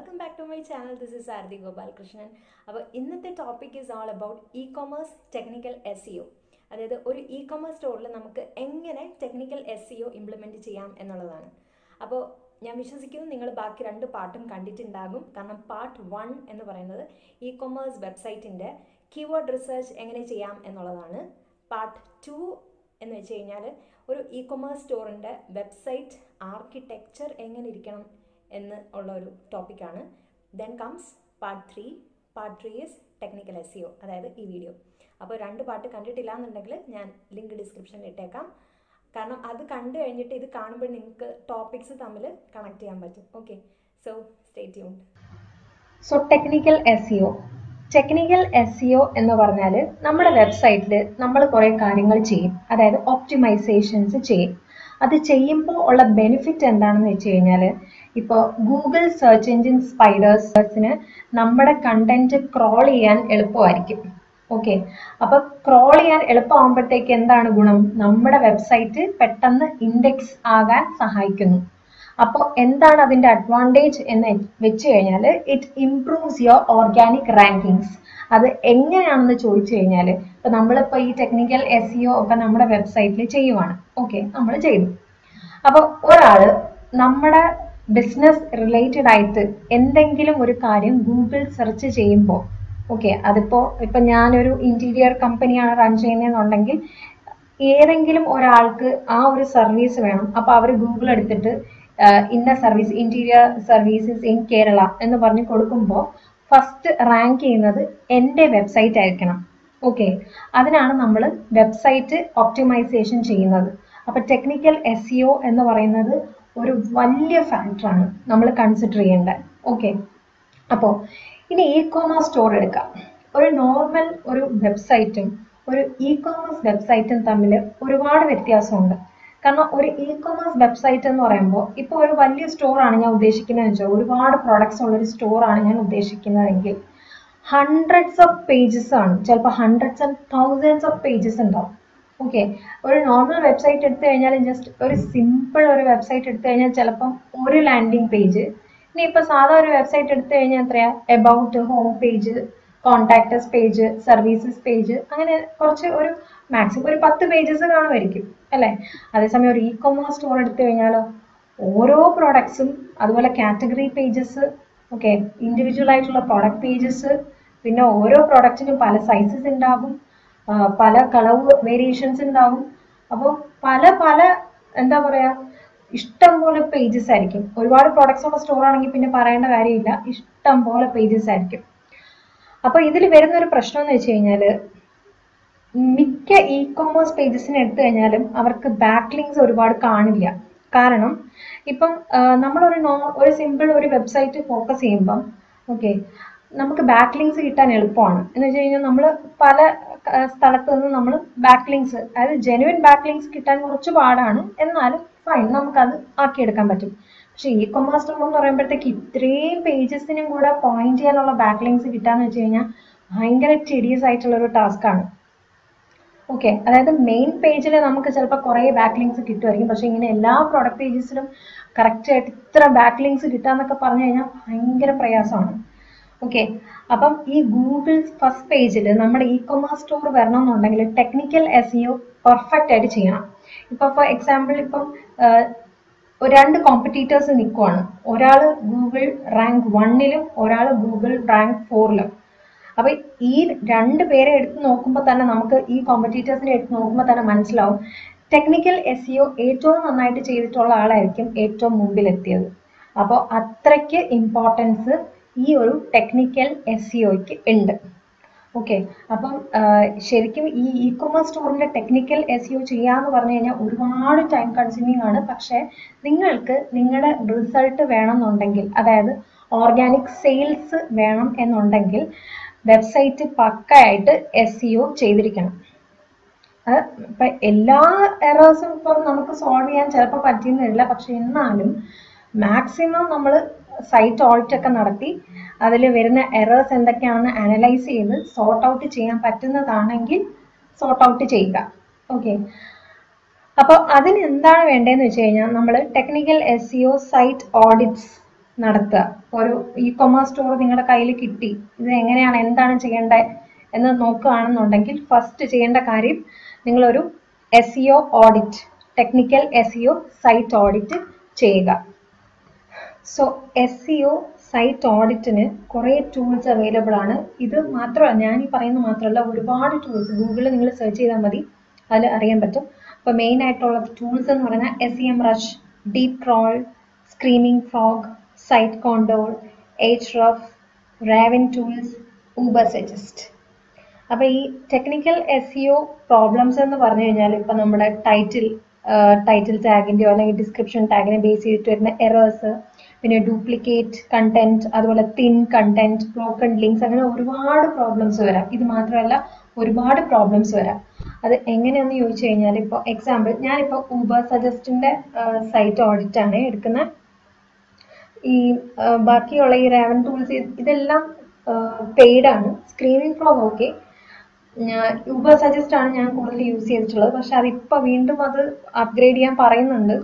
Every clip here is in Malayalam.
Welcome back to my channel. This is Sarthi Gopalakrishnan. അപ്പോൾ ഇന്നത്തെ topic is all about e-commerce technical SEO. അതായത് ഒരു ഇ-കൊമേഴ്സ് സ്റ്റോറിൽ നമുക്ക് എങ്ങനെ ടെക്നിക്കൽ SEO ഇംപ്ലിമെൻറ്റ് ചെയ്യാം എന്നുള്ളതാണ്. അപ്പോൾ ഞാൻ വിശ്വസിക്കുന്നു നിങ്ങൾ ബാക്കി രണ്ട് പാർട്ടും കണ്ടിട്ടുണ്ടാകും. കാരണം പാർട്ട് 1 എന്ന് പറയുന്നത് ഇ-കൊമേഴ്സ് വെബ്സൈറ്റിൻ്റെ കീവേഡ് റിസർച്ച് എങ്ങനെ ചെയ്യാം എന്നുള്ളതാണ്. പാർട്ട് 2 എന്ന് വെച്ച് കഴിഞ്ഞാൽ ഒരു ഇ-കൊമേഴ്സ് സ്റ്റോറിൻ്റെ വെബ്സൈറ്റ് ആർക്കിടെക്ചർ എങ്ങനെ ഇരിക്കണം എന്ന് ഉള്ള ഒരു ടോപ്പിക്കാണ്. Then comes part 3. Part 3 is technical SEO, അതായത് ഈ വീഡിയോ. അപ്പോൾ രണ്ട് പാർട്ട് കണ്ടിട്ടില്ല എന്നുണ്ടെങ്കിൽ ഞാൻ ലിങ്ക് ഡിസ്ക്രിപ്ഷനിൽ ഇട്ടേക്കാം. കാരണം അത് കണ്ടു കഴിഞ്ഞിട്ട് ഇത് കാണുമ്പോൾ നിങ്ങൾക്ക് ടോപ്പിക്സ് തമ്മിൽ കണക്ട് ചെയ്യാൻ പറ്റും. Okay, so stay tuned. So technical SEO എന്ന് പറഞ്ഞാൽ നമ്മുടെ വെബ്സൈറ്റിൽ നമ്മൾ കുറേ കാര്യങ്ങൾ ചെയ്യും, അതായത് ഒപ്റ്റിമൈസേഷൻസ് ചെയ്യും. അത് ചെയ്യുമ്പോൾ ഉള്ള ബെനിഫിറ്റ് എന്താണെന്ന് വെച്ച് കഴിഞ്ഞാൽ, ഇപ്പോൾ ഗൂഗിൾ സെർച്ച് എഞ്ചിൻ സ്പൈഡേഴ്സിന് നമ്മുടെ കണ്ടന്റ് ക്രോൾ ചെയ്യാൻ എളുപ്പമായിരിക്കും. ഓക്കെ, അപ്പോൾ ക്രോൾ ചെയ്യാൻ എളുപ്പമാകുമ്പോഴത്തേക്ക് എന്താണ് ഗുണം? നമ്മുടെ വെബ്സൈറ്റ് പെട്ടെന്ന് ഇൻഡെക്സ് ആകാൻ സഹായിക്കുന്നു. അപ്പോൾ എന്താണ് അതിൻ്റെ അഡ്വാൻറ്റേജ് എന്ന് വെച്ച് കഴിഞ്ഞാൽ, it improves your organic rankings. അത് എങ്ങനെയാണെന്ന് ചോദിച്ചു കഴിഞ്ഞാൽ, ഇപ്പം നമ്മളിപ്പോൾ ഈ ടെക്നിക്കൽ SEO ഒക്കെ നമ്മുടെ വെബ്സൈറ്റിൽ ചെയ്യുവാണ്. ഓക്കെ, നമ്മൾ ചെയ്തു. അപ്പോൾ ഒരാൾ നമ്മുടെ ബിസിനസ് റിലേറ്റഡ് ആയിട്ട് എന്തെങ്കിലും ഒരു കാര്യം ഗൂഗിൾ സെർച്ച് ചെയ്യുമ്പോൾ, ഓക്കെ, ഇപ്പം ഞാനൊരു ഇൻറ്റീരിയർ കമ്പനിയാണ് റൺ ചെയ്യുന്നതെന്നുണ്ടെങ്കിൽ ഏതെങ്കിലും ഒരാൾക്ക് ആ ഒരു സർവീസ് വേണം. അപ്പോൾ അവർ ഗൂഗിൾ എടുത്തിട്ട് ഇന്ന service, interior services in Kerala എന്ന് പറഞ്ഞ് കൊടുക്കുമ്പോൾ ഫസ്റ്റ് റാങ്ക് ചെയ്യുന്നത് എൻ്റെ വെബ്സൈറ്റ് ആയിരിക്കണം. ഓക്കെ, അതിനാണ് നമ്മൾ വെബ്സൈറ്റ് ഒപ്റ്റിമൈസേഷൻ ചെയ്യുന്നത്. അപ്പോൾ ടെക്നിക്കൽ SEO എന്ന് പറയുന്നത് ഒരു വലിയ ഫാക്ടറാണ് നമ്മൾ കൺസിഡർ ചെയ്യേണ്ടത്. ഓക്കെ, അപ്പോൾ ഇനി ഇ-കൊമേഴ്സ് സ്റ്റോർ എടുക്കാം. ഒരു നോർമൽ ഒരു വെബ്സൈറ്റും ഒരു ഇ-കൊമേഴ്സ് വെബ്സൈറ്റും തമ്മിൽ ഒരുപാട് വ്യത്യാസമുണ്ട്. കാരണം ഒരു ഇ-കൊമേഴ്സ് വെബ്സൈറ്റ് എന്ന് പറയുമ്പോൾ, ഇപ്പോൾ ഒരു വലിയ സ്റ്റോറാണ് ഞാൻ ഉദ്ദേശിക്കുന്നതെന്ന് വെച്ചാൽ, ഒരുപാട് പ്രോഡക്ട്സ് ഉള്ളൊരു സ്റ്റോറാണ് ഞാൻ ഉദ്ദേശിക്കുന്നതെങ്കിൽ ഹൺഡ്രഡ്സ് ഓഫ് പേജസ് ആണ്, ചിലപ്പോൾ hundreds and thousands of pages ഉണ്ടാവും. ഓക്കെ, ഒരു നോർമൽ വെബ്സൈറ്റ് എടുത്തു കഴിഞ്ഞാൽ, ജസ്റ്റ് ഒരു സിമ്പിൾ ഒരു വെബ്സൈറ്റ് എടുത്തു കഴിഞ്ഞാൽ ചിലപ്പം ഒരു ലാൻഡിങ് പേജ്. ഇനി ഇപ്പോൾ സാധാ ഒരു വെബ്സൈറ്റ് എടുത്തു കഴിഞ്ഞാൽ എത്രയാ? About, home page, contacts page, services page, അങ്ങനെ കുറച്ച് ഒരു മാക്സിമം ഒരു 10 പേജസ് കാണുമായിരിക്കും അല്ലേ? അതേസമയം ഒരു ഇ-കൊമേഴ്സ് സ്റ്റോർ എടുത്തു കഴിഞ്ഞാലോ ഓരോ പ്രോഡക്ട്സും, അതുപോലെ കാറ്റഗറി പേജസ്, ഓക്കെ, ഇൻഡിവിജ്വൽ ആയിട്ടുള്ള പ്രോഡക്റ്റ് പേജസ്, പിന്നെ ഓരോ പ്രോഡക്റ്റിനും പല സൈസസ് ഉണ്ടാകും, പല കളർ വേരിയേഷൻസ് ഉണ്ടാവും. അപ്പോൾ പല എന്താ പറയുക, ഇഷ്ടം പോലെ പേജസ് ആയിരിക്കും. ഒരുപാട് പ്രോഡക്ട്സ് ഉള്ള സ്റ്റോർ ആണെങ്കിൽ പിന്നെ പറയേണ്ട കാര്യമില്ല, ഇഷ്ടം പോലെ പേജസ് ആയിരിക്കും. അപ്പോൾ ഇതിൽ വരുന്ന ഒരു പ്രശ്നം എന്ന് വെച്ച് കഴിഞ്ഞാൽ, മിക്ക ഇ-കൊമേഴ്സ് പേജസിന് എടുത്തു കഴിഞ്ഞാലും അവർക്ക് ബാക്ക് ലിങ്ക്സ് ഒരുപാട് കാണില്ല. കാരണം ഇപ്പം നമ്മളൊരു സിമ്പിൾ ഒരു വെബ്സൈറ്റ് ഫോക്കസ് ചെയ്യുമ്പം, ഓക്കെ, നമുക്ക് ബാക്ക് ലിങ്ക്സ് കിട്ടാൻ എളുപ്പമാണ്. എന്ന് വെച്ച് കഴിഞ്ഞാൽ നമ്മൾ പല സ്ഥലത്ത് നിന്ന് നമ്മൾ ബാക്ക് ലിങ്ക്സ്, അതായത് ജെനുവിൻ ബാക്ക് ലിങ്ക്സ് കിട്ടാൻ കുറച്ച് പാടാണ്. എന്നാലും ഫൈൻ, നമുക്കത് ആക്കിയെടുക്കാൻ പറ്റും. പക്ഷേ ഇ-കൊമേഴ്സ് സ്റ്റോർ എന്ന് പറയുമ്പോഴത്തേക്ക് ഇത്രയും പേജസിനും കൂടെ പോയിന്റ് ചെയ്യാനുള്ള ബാക്ക് ലിങ്ക്സ് കിട്ടാന്ന് വെച്ച് കഴിഞ്ഞാൽ ഭയങ്കര ടിഡിയസ് ആയിട്ടുള്ള ഒരു ടാസ്ക്കാണ്. ഓക്കെ, അതായത് മെയിൻ പേജിൽ നമുക്ക് ചിലപ്പോൾ കുറേ ബാക്ക് ലിങ്ക്സ് കിട്ടുമായിരിക്കും. പക്ഷേ ഇങ്ങനെ എല്ലാ പ്രോഡക്റ്റ് പേജസിലും കറക്റ്റായിട്ട് ഇത്ര ബാക്ക് ലിങ്ക്സ് കിട്ടാന്നൊക്കെ പറഞ്ഞു കഴിഞ്ഞാൽ ഭയങ്കര പ്രയാസമാണ്. ഓക്കെ, അപ്പം ഈ ഗൂഗിൾ ഫസ്റ്റ് പേജിൽ നമ്മുടെ ഇ-കൊമേഴ്സ് സ്റ്റോർ വരണമെന്നുണ്ടെങ്കിൽ ടെക്നിക്കൽ SEO പെർഫെക്റ്റ് ആയിട്ട് ചെയ്യണം. ഇപ്പോൾ ഫോർ എക്സാമ്പിൾ, ഇപ്പം രണ്ട് കോമ്പറ്റീറ്റേഴ്സ് നിൽക്കുവാണ്. ഒരാൾ ഗൂഗിൾ റാങ്ക് 1ലും ഒരാൾ ഗൂഗിൾ റാങ്ക് 4ലും. അപ്പോൾ ഈ രണ്ട് പേരെ എടുത്ത് നോക്കുമ്പോൾ തന്നെ നമുക്ക് ഈ കോമ്പറ്റീറ്റേഴ്സിനെ എടുത്ത് നോക്കുമ്പോൾ തന്നെ മനസ്സിലാവും ടെക്നിക്കൽ SEO ഏറ്റവും നന്നായിട്ട് ചെയ്തിട്ടുള്ള ആളായിരിക്കും ഏറ്റവും മുമ്പിലെത്തിയത്. അപ്പോൾ അത്രയ്ക്ക് ഇമ്പോർട്ടൻസ് ഈ ഒരു ടെക്നിക്കൽ SEOയ്ക്ക് ഉണ്ട്. ഓക്കെ, അപ്പം ശരിക്കും ഈ ഇ-കൊമേഴ്സ് സ്റ്റോറിൻ്റെ ടെക്നിക്കൽ SEO ചെയ്യാന്ന് പറഞ്ഞു കഴിഞ്ഞാൽ ഒരുപാട് ടൈം കൺസ്യൂമിങ് ആണ്. പക്ഷേ നിങ്ങൾക്ക് നിങ്ങളുടെ റിസൾട്ട് വേണമെന്നുണ്ടെങ്കിൽ, അതായത് ഓർഗാനിക് സെയിൽസ് വേണം എന്നുണ്ടെങ്കിൽ വെബ്സൈറ്റ് പക്കയായിട്ട് SEO ചെയ്തിരിക്കണം. ഇപ്പം എല്ലാ എറേഴ്സും ഇപ്പം നമുക്ക് സോൾവ് ചെയ്യാൻ ചിലപ്പോൾ പറ്റിയെന്നില്ല. പക്ഷെ എന്നാലും മാക്സിമം നമ്മൾ സൈറ്റ് ഓഡിറ്റ് ഒക്കെ നടത്തി അതിൽ വരുന്ന എറേഴ്സ് എന്തൊക്കെയാണെന്ന് അനലൈസ് ചെയ്ത് സോർട്ട് ഔട്ട് ചെയ്യാൻ പറ്റുന്നതാണെങ്കിൽ സോർട്ട് ഔട്ട് ചെയ്യുക. ഓക്കെ, അപ്പോൾ അതിന് എന്താണ് വേണ്ടതെന്ന് വെച്ച് കഴിഞ്ഞാൽ, നമ്മൾ ടെക്നിക്കൽ SEO സൈറ്റ് ഓഡിറ്റ്സ് നടത്തുക. ഒരു ഇ-കൊമേഴ്സ് സ്റ്റോർ നിങ്ങളുടെ കയ്യിൽ കിട്ടി, ഇത് എങ്ങനെയാണ് എന്താണ് ചെയ്യേണ്ടത് എന്ന് നോക്കുകയാണെന്നുണ്ടെങ്കിൽ ഫസ്റ്റ് ചെയ്യേണ്ട കാര്യം നിങ്ങളൊരു SEO audit, technical SEO site audit ചെയ്യുക. സോ SEO സൈറ്റ് ഓഡിറ്റിന് കുറേ ടൂൾസ് അവൈലബിൾ ആണ്. ഇത് മാത്രമല്ല, ഞാൻ ഈ പറയുന്നത് മാത്രമല്ല, ഒരുപാട് ടൂൾസ് ഗൂഗിളിൽ നിങ്ങൾ സെർച്ച് ചെയ്താൽ മതി, അതിൽ അറിയാൻ പറ്റും. അപ്പോൾ മെയിൻ ആയിട്ടുള്ള ടൂൾസ് എന്ന് പറയുന്നത് SEMrush, DeepCrawl, Screaming Frog, Site Condor, Ahrefs, Raven Tools, Ubersuggest. അപ്പോൾ ഈ ടെക്നിക്കൽ SEO പ്രോബ്ലംസ് എന്ന് പറഞ്ഞു കഴിഞ്ഞാൽ ഇപ്പം നമ്മുടെ ടൈറ്റിൽ ടാഗിൻ്റെയോ അല്ലെങ്കിൽ ഡിസ്ക്രിപ്ഷൻ ടാഗിനെ ബേസ് ചെയ്തിട്ട് വരുന്ന എറേഴ്സ്, പിന്നെ ഡ്യൂപ്ലിക്കേറ്റ് കണ്ടന്റ്, അതുപോലെ തിൻ കണ്ടന്റ്, ബ്രോക്കൺ ലിങ്ക്സ്, അങ്ങനെ ഒരുപാട് പ്രോബ്ലംസ് വരാം. ഇത് മാത്രമല്ല ഒരുപാട് പ്രോബ്ലംസ് വരാം. അത് എങ്ങനെയാണെന്ന് ചോദിച്ചു കഴിഞ്ഞാൽ, ഇപ്പോൾ എക്സാമ്പിൾ ഞാനിപ്പോൾ Ubersuggestന്റെ സൈറ്റ് ഓഡിറ്റ് ആണ് എടുക്കുന്നത്. ഈ ബാക്കിയുള്ള ഈ Raven ടൂൾസ് ഇതെല്ലാം പെയ്ഡാണ്. സ്ക്രീനിങ് ഫ്രോഗ് ഓക്കെ, Ubersuggest ആണ് ഞാൻ കൂടുതൽ യൂസ് ചെയ്തിട്ടുള്ളത്. പക്ഷെ അതിപ്പോൾ വീണ്ടും അത് അപ്ഗ്രേഡ് ചെയ്യാൻ പറയുന്നുണ്ട്.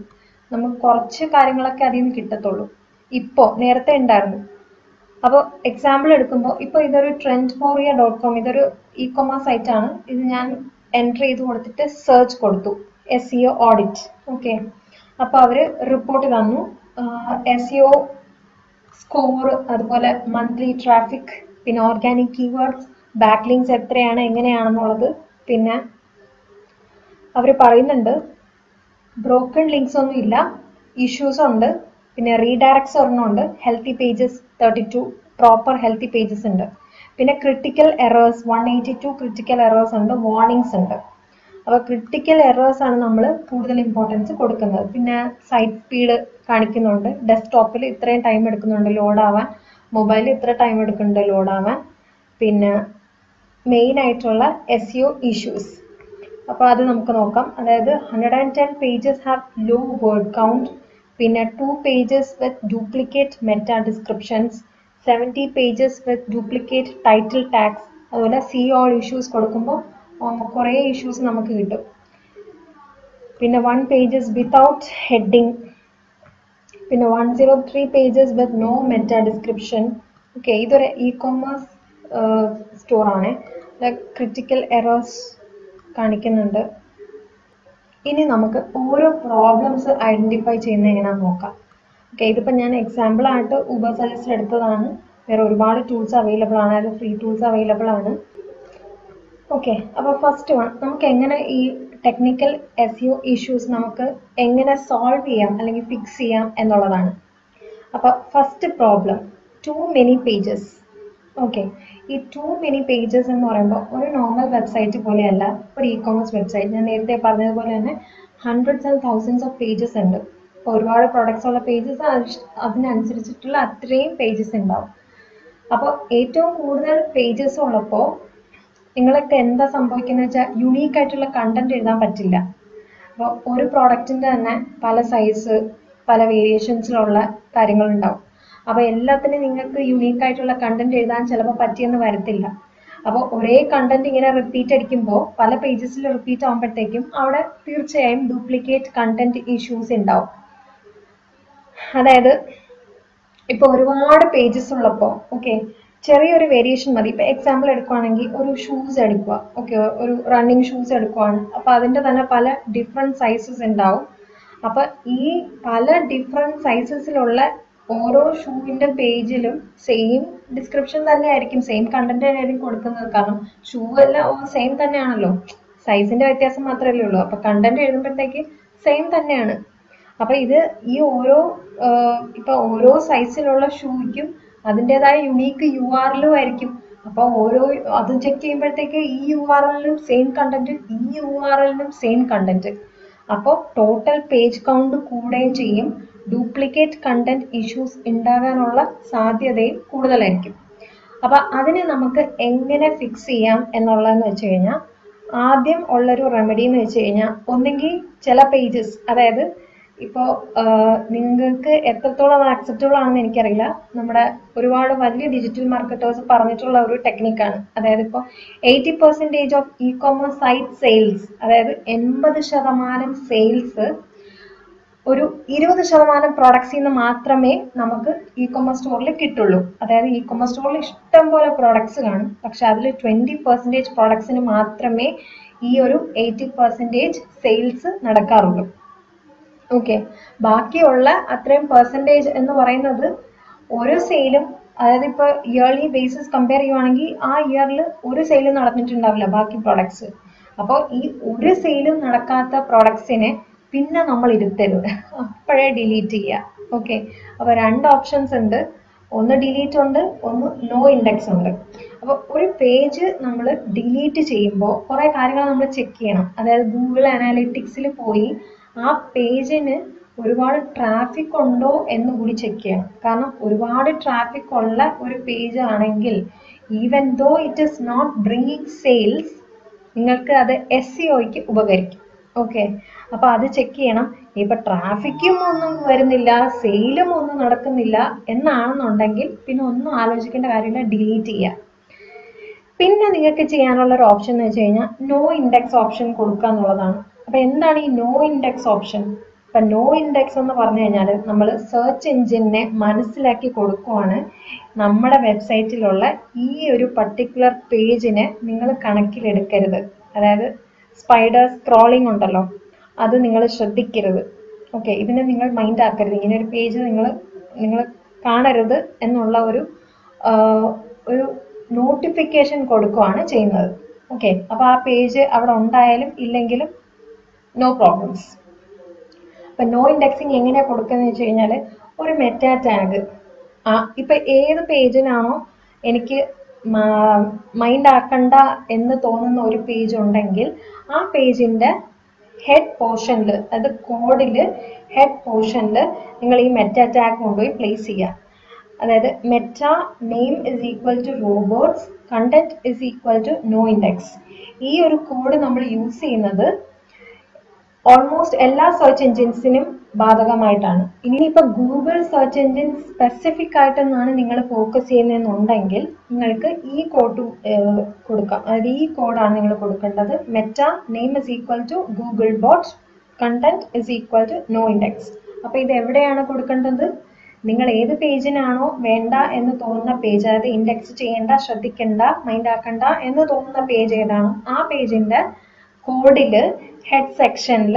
നമുക്ക് കുറച്ച് കാര്യങ്ങളൊക്കെ അതിൽ നിന്ന് കിട്ടത്തുള്ളൂ. ഇപ്പോൾ നേരത്തെ ഉണ്ടായിരുന്നു. അപ്പോൾ എക്സാമ്പിൾ എടുക്കുമ്പോൾ ഇപ്പോൾ ഇതൊരു trendforia.com, ഇതൊരു ഇ-കൊമേഴ്സ് സൈറ്റ് ആണ്. ഇത് ഞാൻ എൻ്റർ ചെയ്ത് കൊടുത്തിട്ട് സെർച്ച് കൊടുത്തു SEO ഓഡിറ്റ്. ഓക്കെ, അപ്പോൾ അവർ റിപ്പോർട്ട് തന്നു. SEO സ്കോർ, അതുപോലെ മന്ത്ലി ട്രാഫിക്, പിന്നെ ഓർഗാനിക് കീവേഡ്സ്, ബാക്ക് ലിങ്ക്സ് എത്രയാണ് എങ്ങനെയാണെന്നുള്ളത്. പിന്നെ അവർ പറയുന്നുണ്ട് ബ്രോക്കൺ ലിങ്ക്സ് ഒന്നും ഇല്ല, ഇഷ്യൂസ് ഉണ്ട്, പിന്നെ റീഡയറക്ട്സ് ഒരെണ്ണമുണ്ട്, healthy pages 32 proper healthy pages ഉണ്ട്, പിന്നെ ക്രിട്ടിക്കൽ എറേഴ്സ് 182 ക്രിട്ടിക്കൽ എറേഴ്സ് ഉണ്ട്, വാർണിംഗ്സ് ഉണ്ട്. അപ്പോൾ ക്രിട്ടിക്കൽ എറേഴ്സ് ആണ് നമ്മൾ കൂടുതൽ ഇമ്പോർട്ടൻസ് കൊടുക്കുന്നത്. പിന്നെ സൈറ്റ് സ്പീഡ് കാണിക്കുന്നുണ്ട്, ഡെസ്ക്ടോപ്പിൽ ഇത്രയും ടൈം എടുക്കുന്നുണ്ട് ലോഡ് ആവാൻ, മൊബൈലിൽ ഇത്ര ടൈം എടുക്കുന്നുണ്ട് ലോഡ് ആവാൻ. പിന്നെ മെയിൻ ആയിട്ടുള്ള SEO ഇഷ്യൂസ്, അപ്പോൾ അത് നമുക്ക് നോക്കാം. അതായത് 110 pages have low word count, പിന്നെ 2 pages with duplicate meta descriptions, 70 pages with duplicate title tags. അതുപോലെ see all ഇഷ്യൂസ് കൊടുക്കുമ്പോൾ കുറേ ഇഷ്യൂസ് നമുക്ക് കിട്ടും. പിന്നെ 1 പേജസ് വിത്തൗട്ട് ഹെഡിങ്, പിന്നെ 103 pages with no meta description. Okay, ഇതൊരു ഇ-കൊമേഴ്സ് സ്റ്റോറാണ്. ക്രിട്ടിക്കൽ എറേഴ്സ് കാണിക്കുന്നുണ്ട്. ഇനി നമുക്ക് ഓരോ പ്രോബ്ലംസ് ഐഡൻറ്റിഫൈ ചെയ്യുന്നത് എങ്ങനെയാണെന്ന് നോക്കാം. ഓക്കെ, ഇതിപ്പോൾ ഞാൻ എക്സാമ്പിൾ ആയിട്ട് Ubersuggest എടുത്തതാണ്. വേറെ ഒരുപാട് ടൂൾസ് അവൈലബിൾ ആണ്, അത് ഫ്രീ ടൂൾസ് അവൈലബിൾ ആണ്. ഓക്കെ, അപ്പോൾ ഫസ്റ്റ് വൺ, നമുക്ക് എങ്ങനെ ഈ ടെക്നിക്കൽ SEO ഇഷ്യൂസ് നമുക്ക് എങ്ങനെ സോൾവ് ചെയ്യാം അല്ലെങ്കിൽ ഫിക്സ് ചെയ്യാം എന്നുള്ളതാണ്. അപ്പോൾ first problem, too many pages. Okay, ഈ ടു മെനി പേജസ് എന്ന് പറയുമ്പോൾ ഒരു നോർമൽ വെബ്സൈറ്റ് പോലെയല്ല ഒരു ഇ-കൊമേഴ്സ് വെബ്സൈറ്റ്. ഞാൻ നേരത്തെ പറഞ്ഞതുപോലെ തന്നെ hundreds and thousands of pages ഉണ്ട്. അപ്പോൾ ഒരുപാട് പ്രൊഡക്ട്സ് ഉള്ള പേജസ്, അതിനനുസരിച്ചിട്ടുള്ള അത്രയും പേജസ് ഉണ്ടാവും. അപ്പോൾ ഏറ്റവും കൂടുതൽ പേജസ് ഉള്ളപ്പോൾ നിങ്ങൾക്ക് എന്താ സംഭവിക്കുന്നത് വെച്ചാൽ യുണീക്ക് ആയിട്ടുള്ള കണ്ടന്റ് എഴുതാൻ പറ്റില്ല. അപ്പോൾ ഒരു പ്രോഡക്റ്റിൻ്റെ തന്നെ പല സൈസ്, പല വേരിയേഷൻസിലുള്ള കാര്യങ്ങളുണ്ടാവും. അപ്പോൾ എല്ലാത്തിനും നിങ്ങൾക്ക് യുണീക്ക് ആയിട്ടുള്ള കണ്ടന്റ് എഴുതാൻ ചിലപ്പോൾ പറ്റിയെന്ന് വരത്തില്ല. അപ്പോൾ ഒരേ കണ്ടന്റ് ഇങ്ങനെ റിപ്പീറ്റ് അടിക്കുമ്പോൾ പല പേജസിൽ റിപ്പീറ്റ് ആകുമ്പോഴത്തേക്കും അവിടെ തീർച്ചയായും ഡ്യൂപ്ലിക്കേറ്റ് കണ്ടന്റ് ഇഷ്യൂസ് ഉണ്ടാവും. അതായത് ഇപ്പോൾ ഒരുപാട് പേജസ് ഉള്ളപ്പോൾ ഓക്കെ, ചെറിയൊരു വേരിയേഷൻ മതി. ഇപ്പോൾ എക്സാമ്പിൾ എടുക്കുകയാണെങ്കിൽ ഒരു ഷൂസ് എടുക്കുക. ഓക്കെ, ഒരു റണ്ണിങ് ഷൂസ് എടുക്കുകയാണ്. അപ്പോൾ അതിൻ്റെ തന്നെ പല ഡിഫറെൻറ്റ് സൈസസ് ഉണ്ടാവും. അപ്പോൾ ഈ പല ഡിഫറെൻറ്റ് സൈസസിലുള്ള ഓരോ ഷൂവിൻ്റെ പേജിലും സെയിം ഡിസ്ക്രിപ്ഷൻ തന്നെ ആയിരിക്കും, സെയിം കണ്ടന്റ് തന്നെയായിരിക്കും കൊടുക്കുന്നത്. കാരണം ഷൂ എല്ലാം സെയിം തന്നെയാണല്ലോ, സൈസിൻ്റെ വ്യത്യാസം മാത്രമല്ലേ ഉള്ളൂ. അപ്പോൾ കണ്ടന്റ് എഴുതുമ്പോഴത്തേക്ക് സെയിം തന്നെയാണ്. അപ്പോൾ ഇത് ഈ ഓരോ സൈസിലുള്ള ഷൂയ്ക്കും അതിൻ്റെതായ യുണീക്ക് URL ആയിരിക്കും. അപ്പോൾ അത് ചെക്ക് ചെയ്യുമ്പോഴത്തേക്ക് ഈ URL-ലും സെയിം കണ്ടന്റ്, ഈ URL-ലും സെയിം കണ്ടന്റ്. അപ്പോൾ ടോട്ടൽ പേജ് കൗണ്ട് കൂടുകയും ചെയ്യും. ഡ്യൂപ്ലിക്കേറ്റ് കണ്ടന്റ് ഇഷ്യൂസ് ഉണ്ടാകാനുള്ള സാധ്യതയും കൂടുതലായിരിക്കും. അപ്പോൾ അതിനെ നമുക്ക് എങ്ങനെ ഫിക്സ് ചെയ്യാം എന്നുള്ളതെന്ന് വെച്ച് കഴിഞ്ഞാൽ, ആദ്യം ഉള്ളൊരു റെമഡി എന്ന് വെച്ച് കഴിഞ്ഞാൽ, ഒന്നെങ്കിൽ ചില പേജസ്, അതായത് ഇപ്പോൾ നിങ്ങൾക്ക് എത്രത്തോളം ആക്സെപ്റ്റബിൾ ആണെന്ന് എനിക്കറിയില്ല, നമ്മുടെ ഒരുപാട് വലിയ ഡിജിറ്റൽ മാർക്കറ്റേഴ്സ് പറഞ്ഞിട്ടുള്ള ഒരു ടെക്നിക്കാണ്. അതായത് ഇപ്പോൾ 80% ഓഫ് ഇ-കൊമേഴ്സ് സൈറ്റ് സെയിൽസ്, അതായത് 80% സെയിൽസ് ഒരു 20% പ്രോഡക്ട്സിൽ നിന്ന് മാത്രമേ നമുക്ക് ഇ കൊമേഴ്സ് സ്റ്റോറിൽ കിട്ടുള്ളൂ. അതായത് ഇ കൊമേഴ്സ് സ്റ്റോറിൽ ഇഷ്ടം പോലെ പ്രോഡക്ട്സ് കാണും, പക്ഷെ അതിൽ 20% പ്രോഡക്ട്സിന് മാത്രമേ ഈ ഒരു 80% സെയിൽസ് നടക്കാറുള്ളൂ. ഓക്കെ, ബാക്കിയുള്ള അത്രയും പെർസെൻറ്റേജ് എന്ന് പറയുന്നത് ഓരോ സെയിലും, അതായത് ഇപ്പോൾ ഇയർലി ബേസിസ് കമ്പയർ ചെയ്യുവാണെങ്കിൽ ആ ഇയറിൽ ഒരു സെയിലും നടന്നിട്ടുണ്ടാവില്ല ബാക്കി പ്രോഡക്ട്സ്. അപ്പോൾ ഈ ഒരു സെയിലും നടക്കാത്ത പ്രോഡക്ട്സിനെ പിന്നെ നമ്മൾ ഇരുത്തരുത്, അപ്പോഴേ ഡിലീറ്റ് ചെയ്യുക. ഓക്കെ, അപ്പോൾ 2 ഓപ്ഷൻസ് ഉണ്ട്, ഒന്ന് ഡിലീറ്റ് ഉണ്ട്, ഒന്ന് നോ ഇൻഡെക്സ് ഉണ്ട്. അപ്പോൾ ഒരു പേജ് നമ്മൾ ഡിലീറ്റ് ചെയ്യുമ്പോൾ കുറേ കാര്യങ്ങൾ നമ്മൾ ചെക്ക് ചെയ്യണം. അതായത് ഗൂഗിൾ അനാലിറ്റിക്സിൽ പോയി ആ പേജിന് ഒരുപാട് ട്രാഫിക് ഉണ്ടോ എന്ന് കൂടി ചെക്ക് ചെയ്യണം. കാരണം ഒരുപാട് ട്രാഫിക് ഉള്ള ഒരു പേജ് ആണെങ്കിൽ even though it is not bringing sales, നിങ്ങൾക്ക് അത് SEOയ്ക്ക് ഉപകരിക്കും. ഓക്കെ, അപ്പോൾ അത് ചെക്ക് ചെയ്യണം. ഇപ്പം ട്രാഫിക്കും ഒന്നും വരുന്നില്ല, സെയിലും ഒന്നും നടക്കുന്നില്ല എന്നാണെന്നുണ്ടെങ്കിൽ പിന്നെ ഒന്നും ആലോചിക്കേണ്ട കാര്യമില്ല, ഡിലീറ്റ് ചെയ്യുക. പിന്നെ നിങ്ങൾക്ക് ചെയ്യാനുള്ള ഒരു ഓപ്ഷൻ എന്ന് വെച്ച് കഴിഞ്ഞാൽ നോ ഇൻഡെക്സ് ഓപ്ഷൻ കൊടുക്കുക എന്നുള്ളതാണ്. അപ്പം എന്താണ് ഈ നോ ഇൻഡെക്സ് ഓപ്ഷൻ? അപ്പം നോ ഇൻഡെക്സ് എന്ന് പറഞ്ഞു കഴിഞ്ഞാൽ നമ്മൾ സെർച്ച് എഞ്ചിനെ മനസ്സിലാക്കി കൊടുക്കുവാണ് നമ്മുടെ വെബ്സൈറ്റിലുള്ള ഈ ഒരു പർട്ടിക്കുലർ പേജിനെ നിങ്ങൾ കണക്കിലെടുക്കരുത്. അതായത് സ്പൈഡർ സ്ക്രോളിംഗ് ഉണ്ടല്ലോ, അത് നിങ്ങൾ ശ്രദ്ധിക്കരുത്. ഓക്കെ, ഇതിനെ നിങ്ങൾ മൈൻഡ് ആക്കരുത്. ഇങ്ങനെ ഒരു പേജ് നിങ്ങൾ കാണരുത് എന്നുള്ള ഒരു നോട്ടിഫിക്കേഷൻ കൊടുക്കുകയാണ് ചെയ്യുന്നത്. ഓക്കെ, അപ്പോൾ ആ പേജ് അവിടെ ഉണ്ടായാലും ഇല്ലെങ്കിലും നോ പ്രോബ്ലംസ്. അപ്പം നോ ഇൻഡെക്സിങ് എങ്ങനെയാണ് കൊടുക്കുന്നത് വെച്ച് കഴിഞ്ഞാൽ ഒരു മെറ്റാ ടാഗ്, ഇപ്പം ഏത് പേജിനാണോ എനിക്ക് മൈൻഡ് ആക്കണ്ട എന്ന് തോന്നുന്ന ഒരു പേജ് ഉണ്ടെങ്കിൽ ആ പേജിൻ്റെ ഹെഡ് പോർഷനിൽ, അത് കോഡിൽ ഹെഡ് പോർഷനിൽ നിങ്ങൾ ഈ മെറ്റാ ടാഗ് കൊണ്ടുപോയി പ്ലേസ് ചെയ്യുക. അതായത് meta name is equal to robots, content is equal to no index. ഈ ഒരു കോഡ് നമ്മൾ യൂസ് ചെയ്യുന്നത് ഓൾമോസ്റ്റ് എല്ലാ സെർച്ച് എൻജിൻസിനും ബാധകമായിട്ടാണ്. ഇനിയിപ്പോൾ ഗൂഗിൾ സെർച്ച് എൻജിൻ സ്പെസിഫിക് ആയിട്ടെന്നാണ് നിങ്ങൾ ഫോക്കസ് ചെയ്യുന്നതെന്നുണ്ടെങ്കിൽ നിങ്ങൾക്ക് ഈ കോഡ് കൊടുക്കാം. അതായത് ഈ കോഡാണ് നിങ്ങൾ കൊടുക്കേണ്ടത്. Meta name is equal to Google bot, content is equal to no index. അപ്പോൾ ഇത് എവിടെയാണ് കൊടുക്കേണ്ടത്? നിങ്ങൾ ഏത് പേജിനാണോ വേണ്ട എന്ന് തോന്നുന്ന പേജ്, അതായത് ഇൻഡെക്സ് ചെയ്യേണ്ട, ശ്രദ്ധിക്കേണ്ട, മൈൻഡ് ആക്കണ്ട എന്ന് തോന്നുന്ന പേജ് ഏതാണോ ആ പേജിൻ്റെ കോഡിൽ ഹെഡ് സെക്ഷനിൽ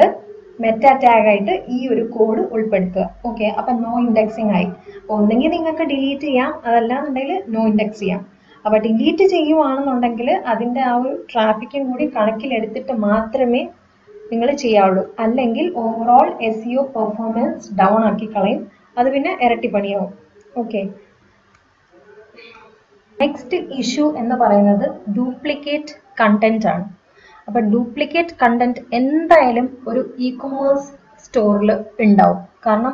മെറ്റാ ടാഗ് ആയിട്ട് ഈ ഒരു കോഡ് ഉൾപ്പെടുത്തുക. ഓക്കെ, അപ്പം നോ ഇൻഡെക്സിങ് ആയി. അപ്പോൾ ഒന്നെങ്കിൽ നിങ്ങൾക്ക് ഡിലീറ്റ് ചെയ്യാം, അതല്ലാന്നുണ്ടെങ്കിൽ നോ ഇൻഡെക്സ് ചെയ്യാം. അപ്പോൾ ഡിലീറ്റ് ചെയ്യുവാണെന്നുണ്ടെങ്കിൽ അതിൻ്റെ ആ ഒരു ട്രാഫിക്കും കൂടി കണക്കിലെടുത്തിട്ട് മാത്രമേ നിങ്ങൾ ചെയ്യാവുള്ളൂ. അല്ലെങ്കിൽ ഓവറോൾ SEO പെർഫോമൻസ് ഡൗൺ ആക്കി കളയും, അത് പിന്നെ ഇരട്ടിപ്പണിയാവും. ഓക്കെ, നെക്സ്റ്റ് ഇഷ്യൂ എന്ന് പറയുന്നത് ഡ്യൂപ്ലിക്കേറ്റ് കണ്ടന്റ് ആണ്. അപ്പം ഡ്യൂപ്ലിക്കേറ്റ് കണ്ടന്റ് എന്തായാലും ഒരു ഇ കൊമേഴ്സ് സ്റ്റോറിൽ ഉണ്ടാവും. കാരണം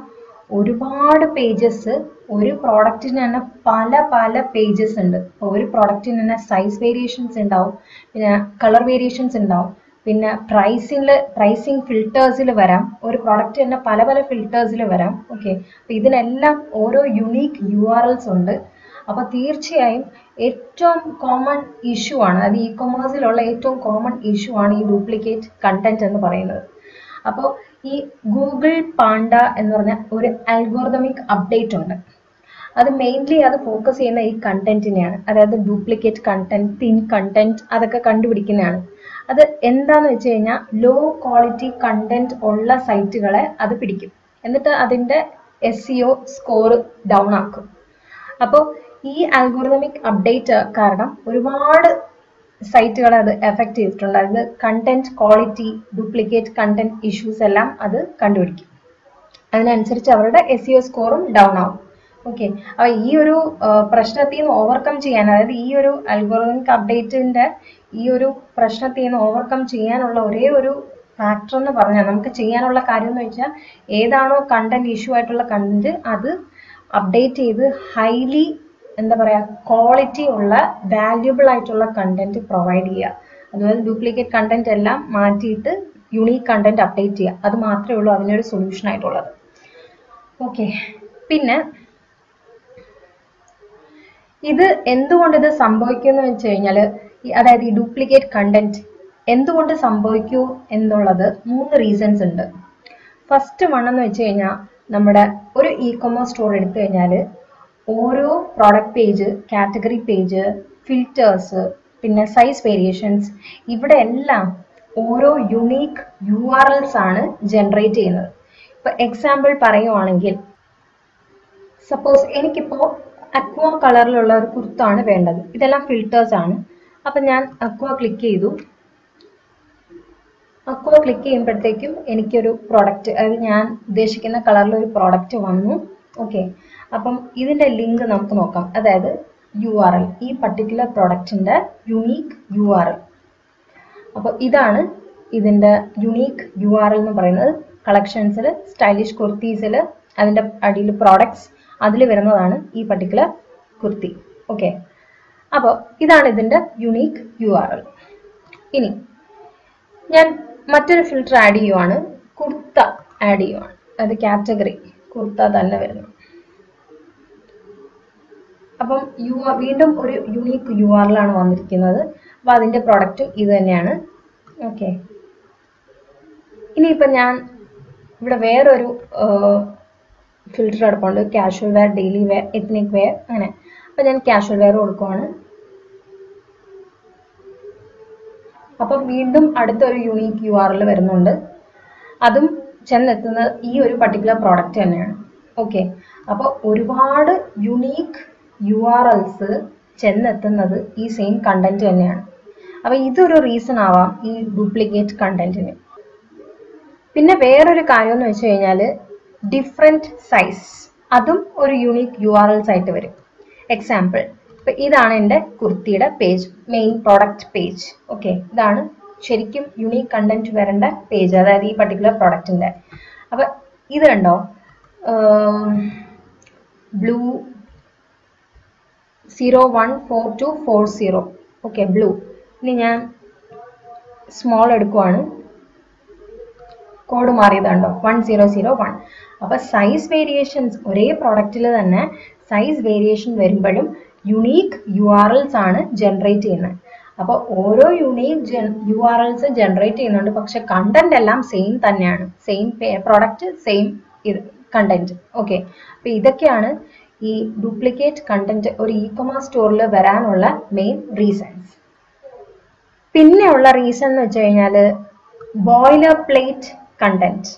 ഒരുപാട് പേജസ്, ഒരു പ്രോഡക്റ്റിന് തന്നെ പല പേജസ് ഉണ്ട്. അപ്പോൾ ഒരു പ്രോഡക്റ്റിന് തന്നെ സൈസ് വേരിയേഷൻസ് ഉണ്ടാവും, പിന്നെ കളർ വേരിയേഷൻസ് ഉണ്ടാവും, പിന്നെ പ്രൈസിങ് ഫിൽറ്റേഴ്സിൽ വരാം. ഒരു പ്രോഡക്റ്റ് തന്നെ പല ഫിൽറ്റേഴ്സിൽ വരാം. ഓക്കെ, അപ്പോൾ ഇതിനെല്ലാം ഓരോ യുണീക്ക് URLs ഉണ്ട്. അപ്പോൾ തീർച്ചയായും ഏറ്റവും കോമൺ ഇഷ്യൂ ആണ്, അത് ഇ കൊമേഴ്സിലുള്ള ഏറ്റവും കോമൺ ഇഷ്യൂ ആണ് ഈ ഡ്യൂപ്ലിക്കേറ്റ് കണ്ടന്റ് എന്ന് പറയുന്നത്. അപ്പോൾ ഈ ഗൂഗിൾ പാണ്ട എന്ന് പറഞ്ഞ ഒരു അൽഗോറിതമിക് അപ്ഡേറ്റ് ഉണ്ട്. അത് മെയിൻലി അത് ഫോക്കസ് ചെയ്യുന്ന ഈ കണ്ടന്റിനെയാണ്. അതായത് ഡ്യൂപ്ലിക്കേറ്റ് കണ്ടന്റ്, തിൻ കണ്ടന്റ്, അതൊക്കെ കണ്ടുപിടിക്കുന്നതാണ്. അത് എന്താന്ന് വെച്ച് കഴിഞ്ഞാൽ ലോ ക്വാളിറ്റി കണ്ടന്റ് ഉള്ള സൈറ്റുകളെ അത് പിടിക്കും, എന്നിട്ട് അതിൻ്റെ SEO സ്കോർ ഡൗൺ ആക്കും. അപ്പോൾ ഈ അൽഗോറിതമിക് അപ്ഡേറ്റ് കാരണം ഒരുപാട് സൈറ്റുകളെ അത് എഫക്റ്റ് ചെയ്തിട്ടുണ്ട്. അത് content quality, duplicate content issues എല്ലാം അത് കണ്ടുപിടിക്കും. അതിനനുസരിച്ച് അവരുടെ SEO സ്കോറും ഡൗൺ ആവും. ഓക്കെ, അപ്പോൾ ഈ ഒരു പ്രശ്നത്തിൽ നിന്ന് ഓവർകം ചെയ്യാൻ, അതായത് ഈ ഒരു അൽഗോറിതമിക് അപ്ഡേറ്റിൻ്റെ ഈ ഒരു പ്രശ്നത്തിൽ നിന്ന് ഓവർകം ചെയ്യാനുള്ള ഒരേ ഒരു ഫാക്ടർ എന്ന് പറഞ്ഞാൽ, നമുക്ക് ചെയ്യാനുള്ള കാര്യം എന്ന് വെച്ചാൽ ഏതാണോ കണ്ടന്റ് ഇഷ്യൂ ആയിട്ടുള്ള കണ്ടന്റ് അത് അപ്ഡേറ്റ് ചെയ്ത് ഹൈലി എന്താ പറയുക ക്വാളിറ്റി ഉള്ള വാല്യുബിൾ ആയിട്ടുള്ള കണ്ടന്റ് പ്രൊവൈഡ് ചെയ്യുക. അതുപോലെ ഡ്യൂപ്ലിക്കേറ്റ് കണ്ടന്റ് എല്ലാം മാറ്റിയിട്ട് യുണീക്ക് കണ്ടന്റ് അപ്ഡേറ്റ് ചെയ്യുക. അത് മാത്രമേ ഉള്ളൂ അതിനൊരു സൊല്യൂഷൻ ആയിട്ടുള്ളത്. ഓക്കെ, പിന്നെ ഇത് എന്തുകൊണ്ട് ഇത് സംഭവിക്കുമെന്ന് വെച്ച് കഴിഞ്ഞാൽ, അതായത് ഈ ഡ്യൂപ്ലിക്കേറ്റ് കണ്ടന്റ് എന്തുകൊണ്ട് സംഭവിക്കൂ എന്നുള്ളത് 3 റീസൺസ് ഉണ്ട്. ഫസ്റ്റ് വൺ എന്ന് വെച്ച് കഴിഞ്ഞാൽ നമ്മുടെ ഒരു ഇ കൊമേഴ്സ് സ്റ്റോർ എടുത്തു കഴിഞ്ഞാൽ ഓരോ product page, category page, filters, പിന്നെ സൈസ് വേരിയേഷൻസ്, ഇവിടെ എല്ലാം ഓരോ യുണീക്ക് URLs ആണ് ജനറേറ്റ് ചെയ്യുന്നത്. ഇപ്പൊ എക്സാമ്പിൾ പറയുവാണെങ്കിൽ, സപ്പോസ് എനിക്കിപ്പോൾ അക്വ കളറിലുള്ള ഒരു കുർത്താണ് വേണ്ടത്. ഇതെല്ലാം ഫിൽറ്റേഴ്സ് ആണ്. അപ്പം ഞാൻ അക്വ ക്ലിക്ക് ചെയ്തു. അക്വ ക്ലിക്ക് ചെയ്യുമ്പോഴത്തേക്കും എനിക്കൊരു പ്രോഡക്റ്റ്, അതായത് ഞാൻ ഉദ്ദേശിക്കുന്ന കളറിലൊരു പ്രോഡക്റ്റ് വന്നു. ഓക്കെ, അപ്പം ഇതിൻ്റെ ലിങ്ക് നമുക്ക് നോക്കാം. അതായത് URL, ഈ പർട്ടിക്കുലർ പ്രോഡക്റ്റിൻ്റെ യുണീക്ക് URL. അപ്പോൾ ഇതാണ് ഇതിൻ്റെ യുണീക്ക് URL എന്ന് പറയുന്നത്. കളക്ഷൻസിൽ, സ്റ്റൈലിഷ് കുർത്തീസിൽ, അതിൻ്റെ അടിയിൽ പ്രോഡക്ട്സ്, അതിൽ വരുന്നതാണ് ഈ പർട്ടിക്കുലർ കുർത്തി. ഓക്കെ, അപ്പോൾ ഇതാണ് ഇതിൻ്റെ യുണീക്ക് URL. ഇനി ഞാൻ മറ്റൊരു ഫിൽറ്റർ ആഡ് ചെയ്യുവാണ്, കുർത്ത ആഡ് ചെയ്യുവാണ്. അത് കാറ്റഗറി കുർത്ത തന്നെ വരുന്നു. അപ്പം വീണ്ടും ഒരു യുണീക്ക് URL ആണ് വന്നിരിക്കുന്നത്. അപ്പോൾ അതിൻ്റെ പ്രോഡക്റ്റും ഇത് തന്നെയാണ്. ഓക്കെ, ഇനിയിപ്പം ഞാൻ ഇവിടെ വേറൊരു ഫിൽറ്റർ എടുപ്പുണ്ട്, casual wear, daily wear, ethnic wear, അങ്ങനെ. അപ്പം ഞാൻ കാഷ്വൽ വെയർ കൊടുക്കുവാണ്. അപ്പം വീണ്ടും അടുത്തൊരു യുണീക്ക് URL വരുന്നുണ്ട്. അതും ചെന്നെത്തുന്നത് ഈ ഒരു പർട്ടിക്കുലർ പ്രോഡക്റ്റ് തന്നെയാണ്. ഓക്കെ, അപ്പോൾ ഒരുപാട് യുണീക്ക് URLs ചെന്നെത്തുന്നത് ഈ സെയിം കണ്ടന്റ് തന്നെയാണ്. അപ്പോൾ ഇതൊരു റീസൺ ആവാം ഈ ഡ്യൂപ്ലിക്കേറ്റ് കണ്ടന്റിന്. പിന്നെ വേറൊരു കാര്യം എന്ന് വെച്ച് കഴിഞ്ഞാൽ ഡിഫറെൻറ്റ് സൈസ്, അതും ഒരു യുണീക്ക് URLs ആയിട്ട് വരും. എക്സാമ്പിൾ, ഇപ്പം ഇതാണ് എൻ്റെ കുർത്തിയുടെ page, main product page. Okay, ഇതാണ് ശരിക്കും യുണീക്ക് കണ്ടന്റ് വരേണ്ട പേജ്, അതായത് ഈ പർട്ടിക്കുലർ പ്രോഡക്റ്റിൻ്റെ. അപ്പം ഇത് കണ്ടോ, ബ്ലൂ 014240. Okay, blue. ഇനി ഞാൻ സ്മോൾ എടുക്കുവാണ്, കോഡ് മാറിയതുണ്ടോ, 1001. അപ്പോൾ സൈസ് വേരിയേഷൻസ്, ഒരേ പ്രോഡക്റ്റിൽ തന്നെ സൈസ് വേരിയേഷൻ വരുമ്പോഴും യുണീക്ക് URLs ആണ് ജനറേറ്റ് ചെയ്യുന്നത്. അപ്പോൾ ഓരോ യുണീക്ക് URLs ജനറേറ്റ് ചെയ്യുന്നുണ്ട്, പക്ഷെ കണ്ടന്റ് എല്ലാം സെയിം തന്നെയാണ്. സെയിം പ്രോഡക്റ്റ്, സെയിം ഇത് കണ്ടന്റ്. ഓക്കെ, അപ്പോൾ ഇതൊക്കെയാണ് ഈ ഡ്യൂപ്ലിക്കേറ്റ് കണ്ടന്റ് ഒരു ഇ കൊമേഴ്സ് സ്റ്റോറിൽ വരാനുള്ള മെയിൻ റീസൺസ്. പിന്നെയുള്ള റീസൺ എന്ന് വെച്ച് കഴിഞ്ഞാൽ ബോയിലർ പ്ലേറ്റ് കണ്ടന്റ്.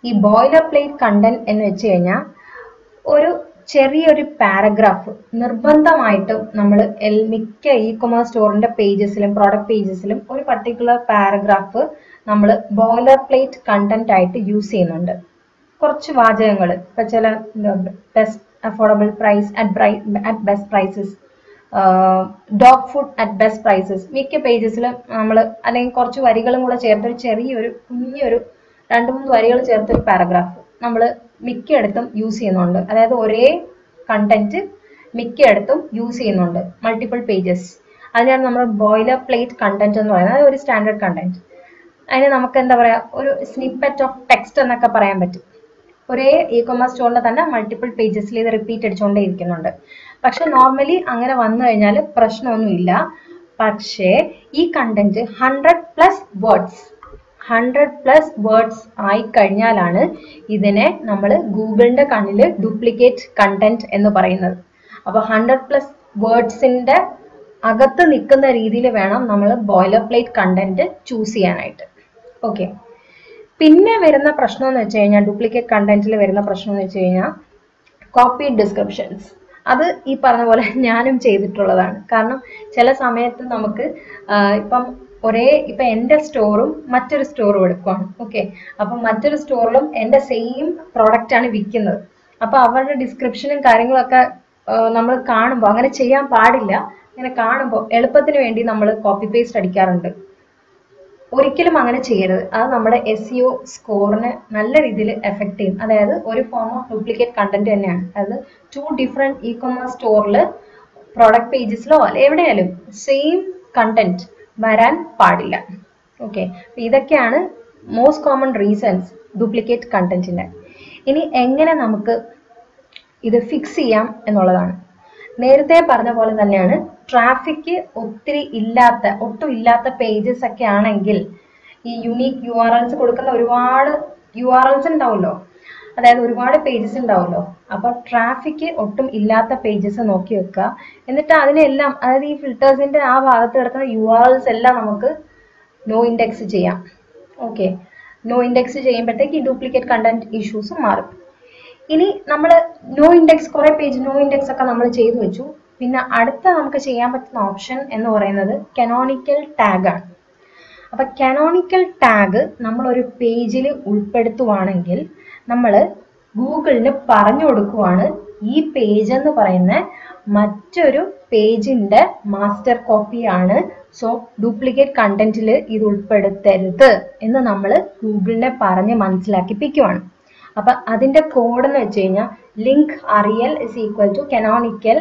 ഈ ബോയിലർ പ്ലേറ്റ് കണ്ടന്റ് എന്ന് വെച്ച് കഴിഞ്ഞാൽ ഒരു ചെറിയൊരു പാരഗ്രാഫ് നിർബന്ധമായിട്ടും നമ്മൾ മിക്ക ഇ കൊമേഴ്സ് സ്റ്റോറിന്റെ പേജസിലും പ്രോഡക്റ്റ് പേജസിലും ഒരു പർട്ടിക്കുലർ പാരഗ്രാഫ് നമ്മൾ ബോയിലർ പ്ലേറ്റ് കണ്ടന്റ് ആയിട്ട് യൂസ് ചെയ്യുന്നുണ്ട്. കുറച്ച് വാചകങ്ങൾ, ഇപ്പം ചില best affordable price at best prices, dog food at best prices, മിക്ക പേജസിലും നമ്മൾ അല്ലെങ്കിൽ കുറച്ച് വരികളും കൂടെ ചേർത്തൊരു ചെറിയൊരു കുഞ്ഞൊരു 2-3 വരികൾ ചേർത്തൊരു പാരഗ്രാഫ് നമ്മൾ മിക്കയിടത്തും യൂസ് ചെയ്യുന്നുണ്ട്. അതായത് ഒരേ കണ്ടന്റ് മിക്കയിടത്തും യൂസ് ചെയ്യുന്നുണ്ട്, മൾട്ടിപ്പിൾ പേജസ്. അതിനാണ് നമ്മൾ ബോയിലർ പ്ലേറ്റ് കണ്ടന്റ് എന്ന് പറയുന്നത്. അതായത് ഒരു സ്റ്റാൻഡേർഡ് കണ്ടന്റ്. അതിന് നമുക്ക് എന്താ പറയുക, ഒരു സ്നിപ്പറ്റ് ഓഫ് ടെക്സ്റ്റ് എന്നൊക്കെ പറയാൻ പറ്റും. ഒരേ ഇ കൊമേഴ്സ് സ്റ്റോറിൽ തന്നെ മൾട്ടിപ്പിൾ പേജസിൽ ഇത് റിപ്പീറ്റ് അടിച്ചുകൊണ്ടേ ഇരിക്കുന്നുണ്ട്. പക്ഷെ നോർമലി അങ്ങനെ വന്നു കഴിഞ്ഞാൽ പ്രശ്നമൊന്നുമില്ല. പക്ഷേ ഈ കണ്ടന്റ് 100+ വേർഡ്സ് ആയി കഴിഞ്ഞാലാണ് ഇതിനെ നമ്മൾ ഗൂഗിളിന്റെ കണ്ണിൽ ഡ്യൂപ്ലിക്കേറ്റ് കണ്ടന്റ് എന്ന് പറയുന്നത്. അപ്പോൾ 100+ വേർഡ്സിന്റെ അകത്ത് നിൽക്കുന്ന രീതിയിൽ വേണം നമ്മൾ ബോയിലർ പ്ലേറ്റ് കണ്ടന്റ് ചൂസ് ചെയ്യാനായിട്ട്. ഓക്കെ, പിന്നെ വരുന്ന പ്രശ്നം എന്ന് വെച്ച് കഴിഞ്ഞാൽ, ഡ്യൂപ്ലിക്കേറ്റ് കണ്ടന്റിൽ വരുന്ന പ്രശ്നം എന്ന് വെച്ച് കഴിഞ്ഞാൽ കോപ്പി ഡിസ്ക്രിപ്ഷൻസ്. അത് ഈ പറഞ്ഞ പോലെ ഞാനും ചെയ്തിട്ടുള്ളതാണ്. കാരണം ചില സമയത്ത് നമുക്ക് ഇപ്പം എൻ്റെ സ്റ്റോറും മറ്റൊരു സ്റ്റോറും എടുക്കുവാണ്. ഓക്കെ, അപ്പം മറ്റൊരു സ്റ്റോറിലും എൻ്റെ സെയിം പ്രോഡക്റ്റ് ആണ് വിൽക്കുന്നത്. അപ്പോൾ അവരുടെ ഡിസ്ക്രിപ്ഷനും കാര്യങ്ങളൊക്കെ നമ്മൾ കാണുമ്പോൾ, അങ്ങനെ ചെയ്യാൻ പാടില്ല. അങ്ങനെ കാണുമ്പോൾ എളുപ്പത്തിന് വേണ്ടി നമ്മൾ കോപ്പി പേസ്റ്റ് അടിക്കാറുണ്ട്. ഒരിക്കലും അങ്ങനെ ചെയ്യരുത്. അത് നമ്മുടെ SEO സ്കോറിനെ നല്ല രീതിയിൽ എഫക്ട് ചെയ്യും. അതായത് ഒരു ഫോം ഓഫ് ഡ്യൂപ്ലിക്കേറ്റ് കണ്ടന്റ് തന്നെയാണ്. അതായത് 2 ഡിഫറെന്റ് ഇ കൊമേഴ്സ് സ്റ്റോറിൽ പ്രോഡക്റ്റ് പേജസിലോ എവിടെയായാലും സെയിം കണ്ടന്റ് വരാൻ പാടില്ല. ഓക്കെ, ഇതൊക്കെയാണ് മോസ്റ്റ് കോമൺ റീസൺസ് ഡ്യൂപ്ലിക്കേറ്റ് കണ്ടന്റിന്റെ. ഇനി എങ്ങനെ നമുക്ക് ഇത് ഫിക്സ് ചെയ്യാം എന്നുള്ളതാണ്. നേരത്തെ പറഞ്ഞ പോലെ തന്നെയാണ്, ട്രാഫിക് ഒട്ടും ഇല്ലാത്ത പേജസ് ഒക്കെ ആണെങ്കിൽ ഈ യുണീക്ക് URLs കൊടുക്കുന്ന ഒരുപാട് URLs ഉണ്ടാവുമല്ലോ, അതായത് ഒരുപാട് പേജസ് ഉണ്ടാവുമല്ലോ. അപ്പൊ ട്രാഫിക് ഒട്ടും ഇല്ലാത്ത പേജസ് നോക്കി വെക്കുക. എന്നിട്ട് അതിനെല്ലാം, അതായത് ഈ ഫിൽറ്റേഴ്സിന്റെ ആ ഭാഗത്ത് കിടക്കുന്ന URLs എല്ലാം നമുക്ക് നോ ഇൻഡെക്സ് ചെയ്യാം. ഓക്കെ, നോ ഇൻഡെക്സ് ചെയ്യുമ്പോഴത്തേക്ക് ഈ ഡ്യൂപ്ലിക്കേറ്റ് കണ്ടന്റ് ഇഷ്യൂസ് മാറും. ഇനി നമ്മൾ നോ ഇൻഡെക്സ്, കുറെ പേജ് നോ ഇൻഡെക്സ് ഒക്കെ നമ്മൾ ചെയ്തു വെച്ചു. പിന്നെ അടുത്ത നമുക്ക് ചെയ്യാൻ പറ്റുന്ന ഓപ്ഷൻ എന്ന് പറയുന്നത് കനോണിക്കൽ ടാഗ് ആണ്. അപ്പൊ കനോണിക്കൽ ടാഗ് നമ്മൾ ഒരു പേജിൽ ഉൾപ്പെടുത്തുവാണെങ്കിൽ നമ്മൾ ഗൂഗിളിന് പറഞ്ഞു കൊടുക്കുവാണ് ഈ പേജ് എന്ന് പറയുന്ന മറ്റൊരു പേജിന്റെ മാസ്റ്റർ കോപ്പിയാണ്, സോ ഡ്യൂപ്ലിക്കേറ്റ് കണ്ടന്റിൽ ഇത് ഉൾപ്പെടുത്തരുത് എന്ന് നമ്മൾ ഗൂഗിളിനെ പറഞ്ഞ് മനസ്സിലാക്കിപ്പിക്കുവാണ്. അപ്പൊ അതിന്റെ കോഡ് എന്ന് വെച്ച് കഴിഞ്ഞാൽ link REL is equal to canonical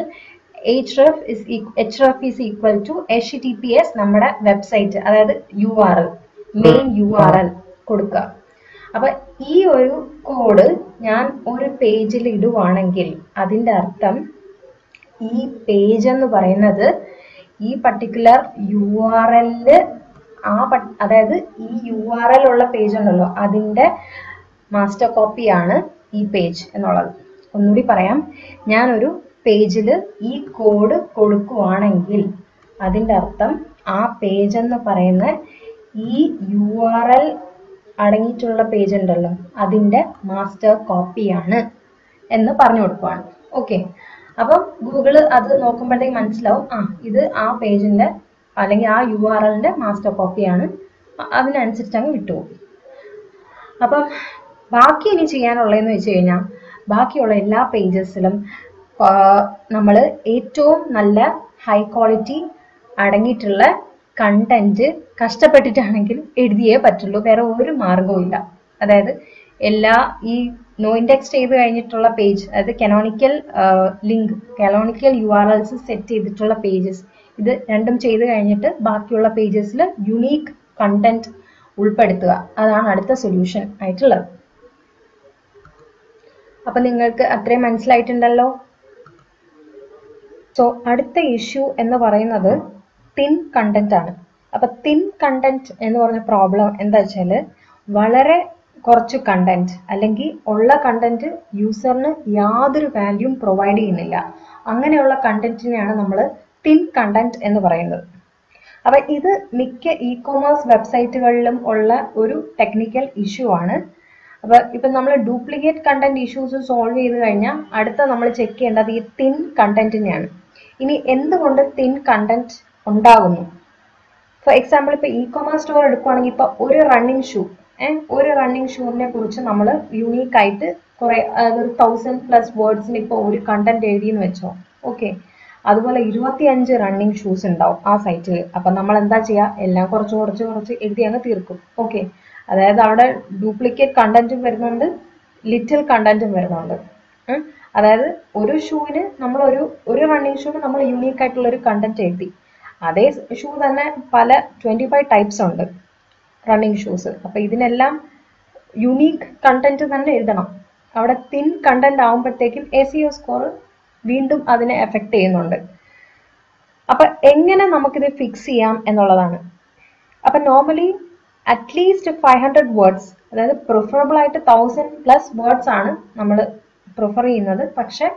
href is equal to https നമ്മുടെ വെബ്സൈറ്റ്, അതായത് URL, മെയിൻ URL കൊടുക്കുക. അപ്പൊ ഈ ഒരു കോഡ് ഞാൻ ഒരു പേജിൽ ഇടുവാണെങ്കിൽ അതിന്റെ അർത്ഥം ഈ പേജ് എന്ന് പറയുന്നത് ഈ പർട്ടിക്കുലർ URL, അതായത് ഈ URL ഉള്ള പേജ് ഉണ്ടല്ലോ അതിന്റെ മാസ്റ്റർ കോപ്പിയാണ് ഈ പേജ് എന്നുള്ളത്. ഒന്നുകൂടി പറയാം, ഞാനൊരു പേജിൽ ഈ കോഡ് കൊടുക്കുവാണെങ്കിൽ അതിൻ്റെ അർത്ഥം ആ പേജ് എന്ന് പറയുന്ന ഈ URL അടങ്ങിയിട്ടുള്ള പേജ് ഉണ്ടല്ലോ അതിൻ്റെ മാസ്റ്റർ കോപ്പിയാണ് എന്ന് പറഞ്ഞു കൊടുക്കുവാണ്. ഓക്കെ, അപ്പം ഗൂഗിൾ അത് നോക്കുമ്പോഴത്തേക്ക് മനസ്സിലാവും, ഇത് ആ പേജിൻ്റെ അല്ലെങ്കിൽ ആ URLന്റെ മാസ്റ്റർ കോപ്പിയാണ്, അതിനനുസരിച്ച് അങ്ങ് വിട്ടുപോകും. അപ്പം ബാക്കി ഇനി ചെയ്യാനുള്ളതെന്ന് വെച്ച് കഴിഞ്ഞാൽ ബാക്കിയുള്ള എല്ലാ പേജസിലും നമ്മൾ ഏറ്റവും നല്ല ഹൈ ക്വാളിറ്റി അടങ്ങിയിട്ടുള്ള കണ്ടന്റ് കഷ്ടപ്പെട്ടിട്ടാണെങ്കിലും എഴുതിയേ പറ്റുള്ളൂ, വേറെ ഒരു മാർഗവും ഇല്ല. അതായത് എല്ലാ ഈ നോ ഇൻഡെക്സ് ചെയ്ത് കഴിഞ്ഞിട്ടുള്ള പേജ്, അതായത് canonical link, canonical URLs set ചെയ്തിട്ടുള്ള പേജസ്, ഇത് രണ്ടും ചെയ്ത് കഴിഞ്ഞിട്ട് ബാക്കിയുള്ള പേജസിൽ യുണീക്ക് കണ്ടന്റ് ഉൾപ്പെടുത്തുക. അതാണ് അടുത്ത സൊല്യൂഷൻ ആയിട്ടുള്ളത്. അപ്പൊ നിങ്ങൾക്ക് അത്രയും മനസ്സിലായിട്ടുണ്ടല്ലോ. സോ അടുത്ത ഇഷ്യൂ എന്ന് പറയുന്നത് തിൻ കണ്ടന്റ് ആണ്. അപ്പൊ തിൻ കണ്ടന്റ് എന്ന് പറഞ്ഞ പ്രോബ്ലം എന്താ വെച്ചാൽ വളരെ കുറച്ച് കണ്ടന്റ് അല്ലെങ്കിൽ ഉള്ള കണ്ടന്റ് യൂസറിന് യാതൊരു വാല്യൂം പ്രൊവൈഡ് ചെയ്യുന്നില്ല. അങ്ങനെയുള്ള കണ്ടന്റിനെയാണ് നമ്മൾ തിൻ കണ്ടന്റ് എന്ന് പറയുന്നത്. അപ്പൊ ഇത് മിക്ക ഇ-കൊമേഴ്സ് വെബ്സൈറ്റുകളിലും ഉള്ള ഒരു ടെക്നിക്കൽ ഇഷ്യൂ ആണ്. അപ്പൊ ഇപ്പൊ നമ്മൾ ഡ്യൂപ്ലിക്കേറ്റ് കണ്ടന്റ് ഇഷ്യൂസ് സോൾവ് ചെയ്ത് കഴിഞ്ഞാൽ അടുത്ത നമ്മൾ ചെക്ക് ചെയ്യേണ്ടത് ഈ തിൻ കണ്ടന്റിനെയാണ്. ഇനി എന്തുകൊണ്ട് തിൻ കണ്ടന്റ് ഉണ്ടാകുന്നു? ഫോർ എക്സാമ്പിൾ ഇപ്പൊ ഇ-കൊമേഴ്സ് സ്റ്റോർ എടുക്കുവാണെങ്കിൽ ഇപ്പൊ ഒരു റണ്ണിങ് ഷൂവിനെ കുറിച്ച് നമ്മൾ യൂണീക്ക് ആയിട്ട് കുറെ, അതൊരു 1000+ വേർഡ്സിന് ഇപ്പൊ ഒരു കണ്ടന്റ് എഴുതിയെന്ന് വെച്ചോ. ഓക്കെ, അതുപോലെ 25 റണ്ണിങ് ഷൂസ് ഉണ്ടാവും ആ സൈറ്റിൽ. അപ്പൊ നമ്മൾ എന്താ ചെയ്യുക, എല്ലാം കുറച്ച് എഴുതി അങ്ങ് തീർക്കും. ഓക്കെ, അതായത് അവിടെ ഡ്യൂപ്ലിക്കേറ്റ് കണ്ടന്റും വരുന്നുണ്ട്, ലിറ്റിൽ കണ്ടന്റും വരുന്നുണ്ട്. അതായത് ഒരു ഷൂവിന് നമ്മൾ ഒരു റണ്ണിങ് ഷൂവിന് നമ്മൾ യൂണീക്ക് ആയിട്ടുള്ള ഒരു കണ്ടന്റ് എഴുതി. അതേ ഷൂ തന്നെ പല 25 ടൈപ്സ് ഉണ്ട് റണ്ണിങ് ഷൂസ്. അപ്പൊ ഇതിനെല്ലാം യുണീക്ക് കണ്ടന്റ് തന്നെ എഴുതണം. അവിടെ തിൻ കണ്ടന്റ് ആവുമ്പോഴത്തേക്കും SEO സ്കോർ വീണ്ടും അതിനെ എഫക്ട് ചെയ്യുന്നുണ്ട്. അപ്പൊ എങ്ങനെ നമുക്കിത് ഫിക്സ് ചെയ്യാം എന്നുള്ളതാണ്. അപ്പൊ നോർമലി അറ്റ്ലീസ്റ്റ് 500 വേർഡ്സ്, അതായത് പ്രിഫറബിൾ ആയിട്ട് 1000+ വേർഡ്സ് ആണ് നമ്മൾ പ്രിഫർ ചെയ്യുന്നത്. പക്ഷെ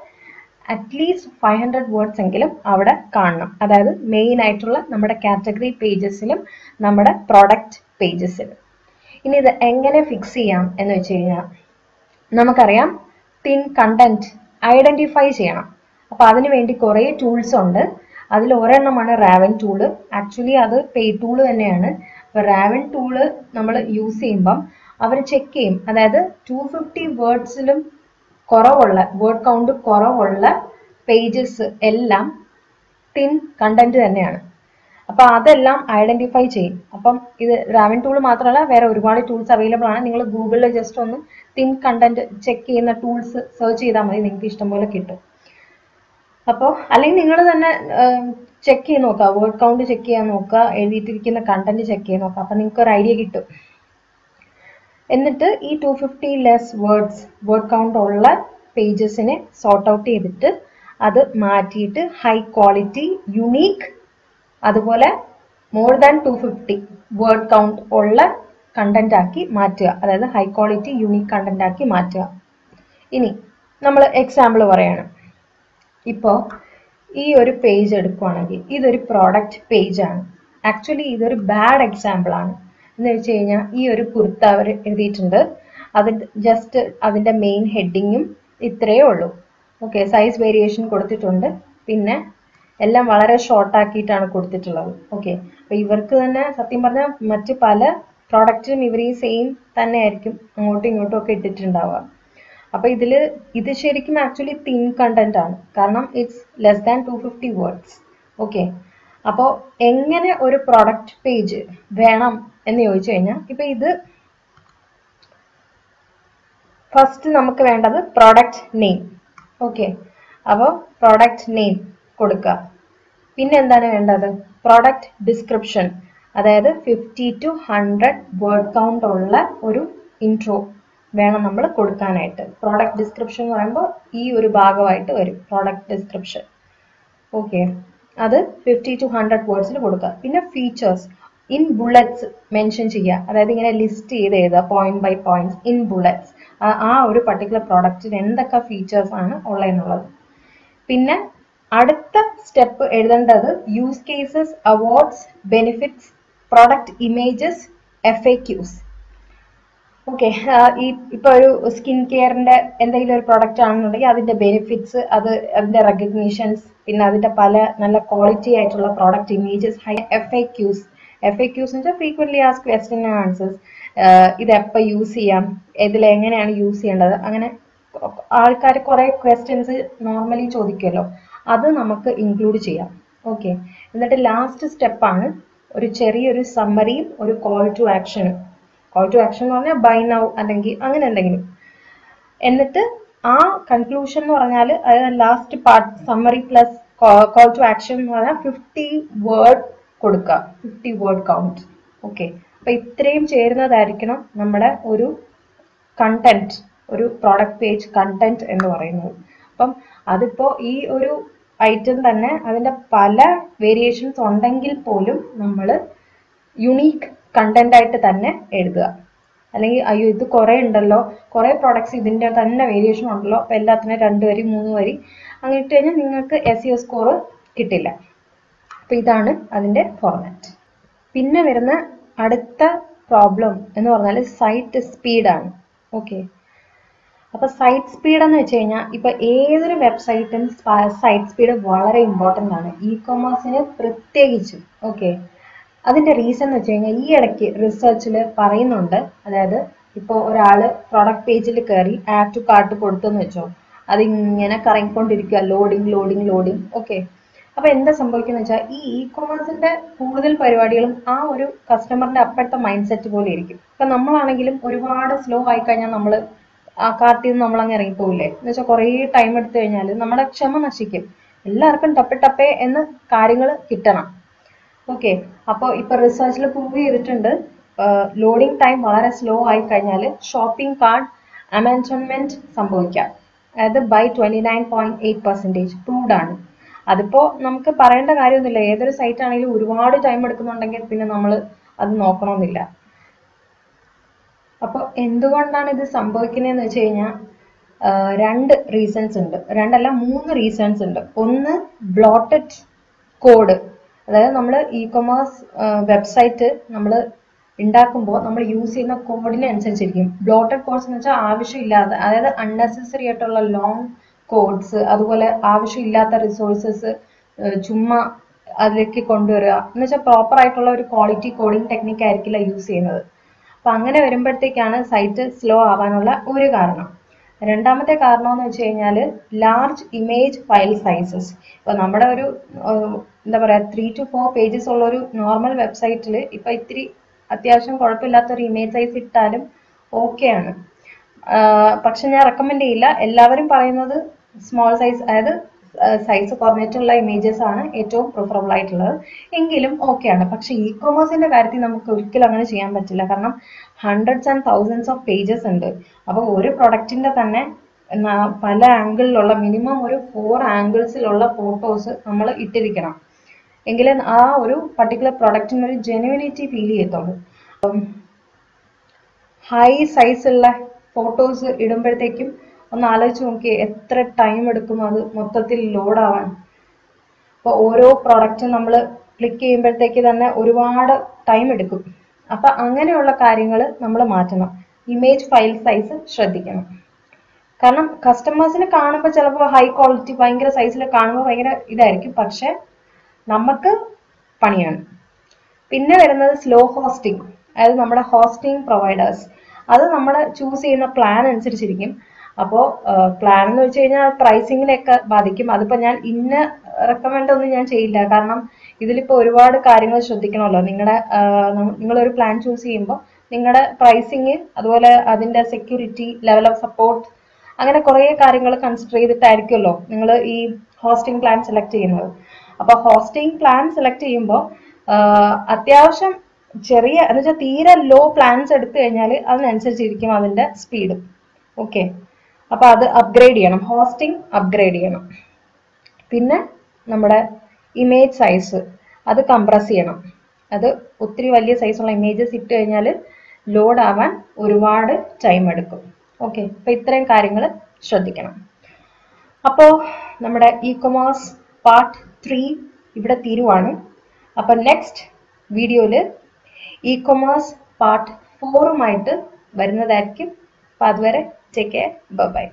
അറ്റ്ലീസ്റ്റ് 500 വേർഡ്സ് എങ്കിലും അവിടെ കാണണം. അതായത് മെയിൻ ആയിട്ടുള്ള നമ്മുടെ കാറ്റഗറി പേജസിലും നമ്മുടെ പ്രൊഡക്റ്റ് പേജസിലും. ഇനി ഇത് എങ്ങനെ ഫിക്സ് ചെയ്യാം എന്ന് വെച്ച് കഴിഞ്ഞാൽ നമുക്കറിയാം തിൻ കണ്ടന്റ് ഐഡന്റിഫൈ ചെയ്യണം. അപ്പൊ അതിനു വേണ്ടി കുറേ ടൂൾസ് ഉണ്ട്. അതിൽ ഒരെണ്ണമാണ് റാവൻ ടൂള്. ആക്ച്വലി അത് പെയ്ഡ് ടൂള് തന്നെയാണ്. അപ്പൊ റാവൻ ടൂള് നമ്മൾ യൂസ് ചെയ്യുമ്പം അവർ ചെക്ക് ചെയ്യും, അതായത് 250 വേർഡ്സിലും കുറവുള്ള, വേർഡ് കൗണ്ട് കുറവുള്ള പേജസ് എല്ലാം തിൻ കണ്ടന്റ് തന്നെയാണ്. അപ്പൊ അതെല്ലാം ഐഡന്റിഫൈ ചെയ്യും. അപ്പം ഇത് റാവൻ ടൂൾ മാത്രമല്ല, വേറെ ഒരുപാട് ടൂൾസ് അവൈലബിൾ ആണ്. നിങ്ങൾ ഗൂഗിളിൽ ജസ്റ്റ് ഒന്ന് തിൻ കണ്ടന്റ് ചെക്ക് ചെയ്യുന്ന ടൂൾസ് സെർച്ച് ചെയ്താൽ മതി, നിങ്ങൾക്ക് ഇഷ്ടംപോലെ കിട്ടും. അപ്പോൾ അല്ലെങ്കിൽ നിങ്ങൾ തന്നെ ചെക്ക് ചെയ്ത് നോക്കുക, വേർഡ് കൗണ്ട് ചെക്ക് ചെയ്യാൻ നോക്കുക, എഴുതിയിട്ടിരിക്കുന്ന കണ്ടന്റ് ചെക്ക് ചെയ്ത് നോക്കുക. അപ്പം നിങ്ങൾക്ക് ഒരു ഐഡിയ കിട്ടും. എന്നിട്ട് ഈ 250 വേർഡ് കൗണ്ട് ഉള്ള പേജസിനെ സോർട്ട് ഔട്ട് ചെയ്തിട്ട് അത് മാറ്റിയിട്ട് ഹൈ ക്വാളിറ്റി, യുണീക്ക്, അതുപോലെ മോർ ദാൻ 250 വേർഡ് കൗണ്ട് ഉള്ള കണ്ടന്റ് ആക്കി മാറ്റുക, അതായത് ഹൈ ക്വാളിറ്റി യൂണിക് കണ്ടന്റ് ആക്കി മാറ്റുക. ഇനി നമ്മൾ എക്സാമ്പിൾ പറയാണ്. ഇപ്പോൾ ഈ ഒരു പേജ് എടുക്കുവാണെങ്കിൽ ഇതൊരു പ്രോഡക്റ്റ് പേജ് ആണ്. ആക്ച്വലി ഇതൊരു ബാഡ് എക്സാമ്പിൾ ആണ്. എന്ന് വെച്ച് കഴിഞ്ഞാൽ ഈ ഒരു കുർത്ത അവർ എഴുതിയിട്ടുണ്ട്, അത് ജസ്റ്റ് അതിൻ്റെ മെയിൻ ഹെഡിങ്ങും ഇത്രയേ ഉള്ളൂ. ഓക്കെ, സൈസ് വേരിയേഷൻ കൊടുത്തിട്ടുണ്ട്, പിന്നെ എല്ലാം വളരെ ഷോർട്ട് ആക്കിയിട്ടാണ് കൊടുത്തിട്ടുള്ളത്. ഓക്കെ, അപ്പോൾ ഇവർക്ക് തന്നെ സത്യം പറഞ്ഞാൽ മറ്റ് പല പ്രോഡക്റ്റിലും ഇവർ ഈ സെയിം തന്നെ ആയിരിക്കും അങ്ങോട്ടും ഇങ്ങോട്ടും ഒക്കെ ഇട്ടിട്ടുണ്ടാവുക. അപ്പോൾ ഇത് ശരിക്കും ആക്ച്വലി തിൻ കണ്ടന്റ് ആണ്, കാരണം it's less than 250 words. Okay, അപ്പോൾ എങ്ങനെ ഒരു പ്രൊഡക്റ്റ് പേജ് വേണം എന്ന് ചോദിച്ചു കഴിഞ്ഞാൽ, ഇപ്പം ഇത് ഫസ്റ്റ് നമുക്ക് വേണ്ടത് പ്രോഡക്റ്റ് നെയിം. ഓക്കെ, അപ്പോൾ പ്രോഡക്റ്റ് നെയിം കൊടുക്കുക. പിന്നെ എന്താണ് വേണ്ടത്? പ്രോഡക്റ്റ് ഡിസ്ക്രിപ്ഷൻ, അതായത് 50 to 100 വേർഡ് കൗണ്ട് ഉള്ള ഒരു ഇൻട്രോ വേണം നമ്മൾ കൊടുക്കാനായിട്ട്. പ്രോഡക്റ്റ് ഡിസ്ക്രിപ്ഷൻ എന്ന് പറയുമ്പോൾ ഈ ഒരു ഭാഗമായിട്ട് വരും പ്രോഡക്റ്റ് ഡിസ്ക്രിപ്ഷൻ. ഓക്കെ, അത് 50 to 100 വേർഡ്സിൽ കൊടുക്കുക. പിന്നെ ഫീച്ചേഴ്സ് ഇൻ ബുള്ളറ്റ്സ് മെൻഷൻ ചെയ്യുക, അതായത് ഇങ്ങനെ ലിസ്റ്റ് ചെയ്ത് എഴുതുക, point by points in bullets, ആ ഒരു പർട്ടിക്കുലർ പ്രോഡക്റ്റിന് എന്തൊക്കെ ഫീച്ചേഴ്സ് ആണ് ഉള്ളതെന്നുള്ളത്. പിന്നെ അടുത്ത സ്റ്റെപ്പ് എഴുതേണ്ടത് use cases, awards, benefits, product images, FAQs. Okay, ഇപ്പൊ ഒരു സ്കിൻ കെയറിന്റെ എന്തെങ്കിലും ഒരു പ്രോഡക്റ്റ് ആണെന്നുണ്ടെങ്കിൽ അതിന്റെ ബെനിഫിറ്റ്സ്, അതിന്റെ റെക്കഗ്നീഷൻസ്, പിന്നെ അതിന്റെ പല നല്ല ക്വാളിറ്റി ആയിട്ടുള്ള പ്രോഡക്റ്റ് ഇമേജസ്, FAQs എന്ന് വെച്ചാൽ frequently asked question and answers. ഇത് എപ്പോൾ യൂസ് ചെയ്യാം, ഇതിൽ എങ്ങനെയാണ് യൂസ് ചെയ്യേണ്ടത്, അങ്ങനെ ആൾക്കാർ കുറെ ക്വസ്റ്റ്യൻസ് നോർമലി ചോദിക്കുമല്ലോ, അത് നമുക്ക് ഇൻക്ലൂഡ് ചെയ്യാം. ഓക്കെ, എന്നിട്ട് ലാസ്റ്റ് സ്റ്റെപ്പാണ് ഒരു ചെറിയൊരു സമ്മറിയും ഒരു കോൾ ടു ആക്ഷനും. കോൾ ടു ആക്ഷൻ എന്ന് പറഞ്ഞാൽ ബൈ നൗ അല്ലെങ്കിൽ അങ്ങനെ എന്തെങ്കിലും. എന്നിട്ട് ആ കൺക്ലൂഷൻ എന്ന് പറഞ്ഞാൽ അതായത് last part summary plus call to action എന്ന് പറഞ്ഞാൽ 50 വേർഡ് കൊടുക്കുക, 50 വേർഡ് കൗണ്ട്. ഓക്കെ, അപ്പൊ ഇത്രയും ചേരുന്നതായിരിക്കണം നമ്മുടെ ഒരു കണ്ടന്റ്, ഒരു പ്രോഡക്റ്റ് പേജ് കണ്ടന്റ് എന്ന് പറയുന്നത്. അപ്പം അതിപ്പോ ഈ ഒരു ഐറ്റം തന്നെ അതിന്റെ പല വേരിയേഷൻസ് ഉണ്ടെങ്കിൽ പോലും നമ്മൾ യുണീക്ക് കണ്ടന്റ് ആയിട്ട് തന്നെ എഴുതുക. അല്ലെങ്കിൽ അയ്യോ ഇത് കുറെ ഉണ്ടല്ലോ, കുറെ പ്രോഡക്ട്സ് ഇതിന്റെ തന്നെ വേരിയേഷൻ ഉണ്ടല്ലോ, അപ്പൊ എല്ലാത്തിനും 2 വരി 3 വരി അങ്ങനെ ഇട്ട് കഴിഞ്ഞാൽ നിങ്ങൾക്ക് SEO സ്കോർ കിട്ടില്ല. അപ്പൊ ഇതാണ് അതിന്റെ ഫോർമാറ്റ്. പിന്നെ വരുന്ന അടുത്ത പ്രോബ്ലം എന്ന് പറഞ്ഞാൽ സൈറ്റ് സ്പീഡാണ്. ഓക്കെ, അപ്പൊ സൈറ്റ് സ്പീഡ് എന്ന് വെച്ച് കഴിഞ്ഞാൽ ഇപ്പൊ ഏതൊരു വെബ്സൈറ്റും സൈറ്റ് സ്പീഡ് വളരെ ഇമ്പോർട്ടൻ്റ് ആണ്, ഇ കൊമേഴ്സിന് പ്രത്യേകിച്ചും. ഓക്കെ, അതിന്റെ റീസൺ എന്ന് വെച്ച് കഴിഞ്ഞാൽ ഈ ഇടയ്ക്ക് റിസർച്ചിൽ പറയുന്നുണ്ട്, അതായത് ഇപ്പോൾ ഒരാള് പ്രോഡക്റ്റ് പേജിൽ കയറി ആഡ് ടു കാർട്ട് കൊടുത്തെന്ന് വെച്ചോ, അതിങ്ങനെ കറങ്ങിക്കൊണ്ടിരിക്കുക, ലോഡിങ്. ഓക്കെ, അപ്പൊ എന്താ സംഭവിക്കുന്ന വെച്ചാൽ ഈ കൊമേഴ്സിന്റെ കൂടുതൽ പരിപാടികളും ആ ഒരു കസ്റ്റമറിന്റെ അപ്പോഴത്തെ മൈൻഡ് സെറ്റ് പോലെ ഇരിക്കും. ഇപ്പൊ നമ്മളാണെങ്കിലും ഒരുപാട് സ്ലോ ആയി കഴിഞ്ഞാൽ നമ്മൾ ആ കാർട്ടിൽ നിന്ന് നമ്മൾ അങ്ങ് ഇറങ്ങിപ്പോവില്ലേ, എന്ന് വെച്ചാൽ കുറേ ടൈം എടുത്തു കഴിഞ്ഞാൽ നമ്മുടെ ക്ഷമ നശിക്കും. എല്ലാവർക്കും ടപ്പേ എന്ന് കാര്യങ്ങൾ കിട്ടണം. ഓക്കെ, അപ്പോൾ ഇപ്പൊ റിസർച്ചിൽ പ്രൂവ് ചെയ്തിട്ടുണ്ട്, ലോഡിംഗ് ടൈം വളരെ സ്ലോ ആയി കഴിഞ്ഞാൽ ഷോപ്പിംഗ് കാർട്ട് അമാൻഡ്മെന്റ് സംഭവിക്കാം, അതായത് ബൈ 29.8% പ്രൂവ്ഡ് ആണ്. അതിപ്പോ നമുക്ക് പറയേണ്ട കാര്യമൊന്നുമില്ല, ഏതൊരു സൈറ്റ് ആണെങ്കിലും ഒരുപാട് ടൈം എടുക്കുന്നുണ്ടെങ്കിൽ പിന്നെ നമ്മൾ അത് നോക്കണമെന്നില്ല. അപ്പോൾ എന്തുകൊണ്ടാണ് ഇത് സംഭവിക്കുന്നതെന്ന് വെച്ച് കഴിഞ്ഞാൽ 2 റീസൺസ് ഉണ്ട്, 2 അല്ല 3 റീസൺസ് ഉണ്ട്. ഒന്ന് ബ്ലോട്ടഡ് കോഡ്, അതായത് നമ്മൾ ഇ കൊമേഴ്സ് വെബ്സൈറ്റ് നമ്മൾ ഉണ്ടാക്കുമ്പോൾ നമ്മൾ യൂസ് ചെയ്യുന്ന കോഡിനെ അനുസരിച്ചിരിക്കും. ബ്ലോട്ടഡ് കോഡ്സ് എന്ന് വെച്ചാൽ ആവശ്യമില്ലാതെ, അതായത് അൺനെസസറി ആയിട്ടുള്ള ലോങ് കോഡ്സ്, അതുപോലെ ആവശ്യമില്ലാത്ത റിസോഴ്സസ് ചുമ്മാ അതിലേക്ക് കൊണ്ടുവരിക എന്ന് വെച്ചാൽ പ്രോപ്പർ ആയിട്ടുള്ള ഒരു ക്വാളിറ്റി കോഡിംഗ് ടെക്നിക്ക് ആയിരിക്കില്ല യൂസ് ചെയ്യുന്നത്. അപ്പൊ അങ്ങനെ വരുമ്പോഴത്തേക്കാണ് സൈറ്റ് സ്ലോ ആവാനുള്ള ഒരു കാരണം. രണ്ടാമത്തെ കാരണം എന്ന് വെച്ച് കഴിഞ്ഞാൽ ലാർജ് ഇമേജ് ഫയൽ സൈസസ്. ഇപ്പൊ നമ്മുടെ ഒരു എന്താ പറയാ 3 to 4 പേജസ് ഉള്ള ഒരു നോർമൽ വെബ്സൈറ്റിൽ ഇപ്പൊ ഇത്തിരി അത്യാവശ്യം കുഴപ്പമില്ലാത്ത ഒരു ഇമേജ് സൈസ് ഇട്ടാലും ഓക്കെ ആണ്. പക്ഷെ ഞാൻ റെക്കമെൻഡ് ചെയ്യില്ല, എല്ലാവരും പറയുന്നത് സ്മോൾ സൈസ്, അതായത് സൈസ് കുറഞ്ഞിട്ടുള്ള ഇമേജസ് ആണ് ഏറ്റവും പ്രിഫറബിൾ ആയിട്ടുള്ളത്. എങ്കിലും ഓക്കെ ആണ്. പക്ഷെ ഇ കൊമേഴ്സിന്റെ കാര്യത്തിൽ നമുക്ക് ഒരിക്കലും അങ്ങനെ ചെയ്യാൻ പറ്റില്ല, കാരണം hundreds and thousands of pages ഉണ്ട്. അപ്പോൾ ഒരു പ്രൊഡക്റ്റിന്റെ തന്നെ പല ആംഗിളിലുള്ള മിനിമം ഒരു 4 ആംഗിൾസിലുള്ള ഫോട്ടോസ് നമ്മൾ ഇട്ടിരിക്കണം, എങ്കിലേ ആ ഒരു പർട്ടിക്കുലർ പ്രൊഡക്റ്റിന് ഒരു ജെന്യുവിനിറ്റി ഫീൽ ചെയ്യത്തുള്ളൂ. ഹൈ സൈസുള്ള ഫോട്ടോസ് ഇടുമ്പോഴത്തേക്കും ഒന്ന് ആലോചിച്ച് നോക്കിയേ എത്ര ടൈം എടുക്കും അത് മൊത്തത്തിൽ ലോഡാവാൻ. അപ്പോൾ ഓരോ പ്രോഡക്റ്റും നമ്മൾ ക്ലിക്ക് ചെയ്യുമ്പോഴത്തേക്ക് തന്നെ ഒരുപാട് ടൈം എടുക്കും. അപ്പം അങ്ങനെയുള്ള കാര്യങ്ങൾ നമ്മൾ മാറ്റണം. ഇമേജ് ഫയൽ സൈസ് ശ്രദ്ധിക്കണം. കാരണം കസ്റ്റമേഴ്സിന് കാണുമ്പോൾ ചിലപ്പോൾ ഹൈ ക്വാളിറ്റി ഭയങ്കര സൈസിൽ കാണുമ്പോൾ ഭയങ്കര ഇതായിരിക്കും, പക്ഷെ നമുക്ക് പണിയാണ്. പിന്നെ വരുന്നത് സ്ലോ ഹോസ്റ്റിംഗ്, അതായത് നമ്മുടെ ഹോസ്റ്റിംഗ് പ്രൊവൈഡേഴ്സ്. അത് നമ്മൾ ചൂസ് ചെയ്യുന്ന പ്ലാൻ അനുസരിച്ചിരിക്കും. അപ്പോൾ പ്ലാൻ എന്ന് വെച്ച് കഴിഞ്ഞാൽ പ്രൈസിങ്ങിനെയൊക്കെ ബാധിക്കും. അതിപ്പോൾ ഞാൻ ഇന്ന റെക്കമെൻഡ് ഒന്നും ഞാൻ ചെയ്യില്ല, കാരണം ഇതിലിപ്പോൾ ഒരുപാട് കാര്യങ്ങൾ ശ്രദ്ധിക്കണമല്ലോ. നിങ്ങളൊരു പ്ലാൻ ചൂസ് ചെയ്യുമ്പോൾ നിങ്ങളുടെ പ്രൈസിങ്, അതുപോലെ അതിൻ്റെ സെക്യൂരിറ്റി, ലെവൽ ഓഫ് സപ്പോർട്ട്, അങ്ങനെ കുറേ കാര്യങ്ങൾ കൺസിഡർ ചെയ്തിട്ടായിരിക്കുമല്ലോ നിങ്ങൾ ഈ ഹോസ്റ്റിംഗ് പ്ലാൻ സെലക്ട് ചെയ്യുന്നത്. അപ്പോൾ ഹോസ്റ്റിംഗ് പ്ലാൻ സെലക്ട് ചെയ്യുമ്പോൾ അത്യാവശ്യം ചെറിയ എന്ന് വെച്ചാൽ തീരെ ലോ പ്ലാൻസ് എടുത്തു കഴിഞ്ഞാൽ അതിനനുസരിച്ചിരിക്കും അതിൻ്റെ സ്പീഡ്. ഓക്കെ, അപ്പോൾ അത് അപ്ഗ്രേഡ് ചെയ്യണം, ഹോസ്റ്റിംഗ് അപ്ഗ്രേഡ് ചെയ്യണം. പിന്നെ നമ്മുടെ ഇമേജ് സൈസ് അത് കംപ്രസ് ചെയ്യണം. അത് ഒത്തിരി വലിയ സൈസുള്ള ഇമേജസ് ഇട്ട് കഴിഞ്ഞാൽ ലോഡ് ആവാൻ ഒരുപാട് ടൈം എടുക്കും. ഓക്കെ, അപ്പോൾ ഇത്രയും കാര്യങ്ങൾ ശ്രദ്ധിക്കണം. അപ്പോൾ നമ്മുടെ ഇ-കൊമേഴ്സ് പാർട്ട് 3 ഇവിടെ തീരുവാണ്. അപ്പോൾ നെക്സ്റ്റ് വീഡിയോയിൽ ഇ-കൊമേഴ്സ് പാർട്ട് 4 വരുന്നതായിരിക്കും. അപ്പോൾ അതുവരെ ടേക്ക് കെയർ, ബൈ.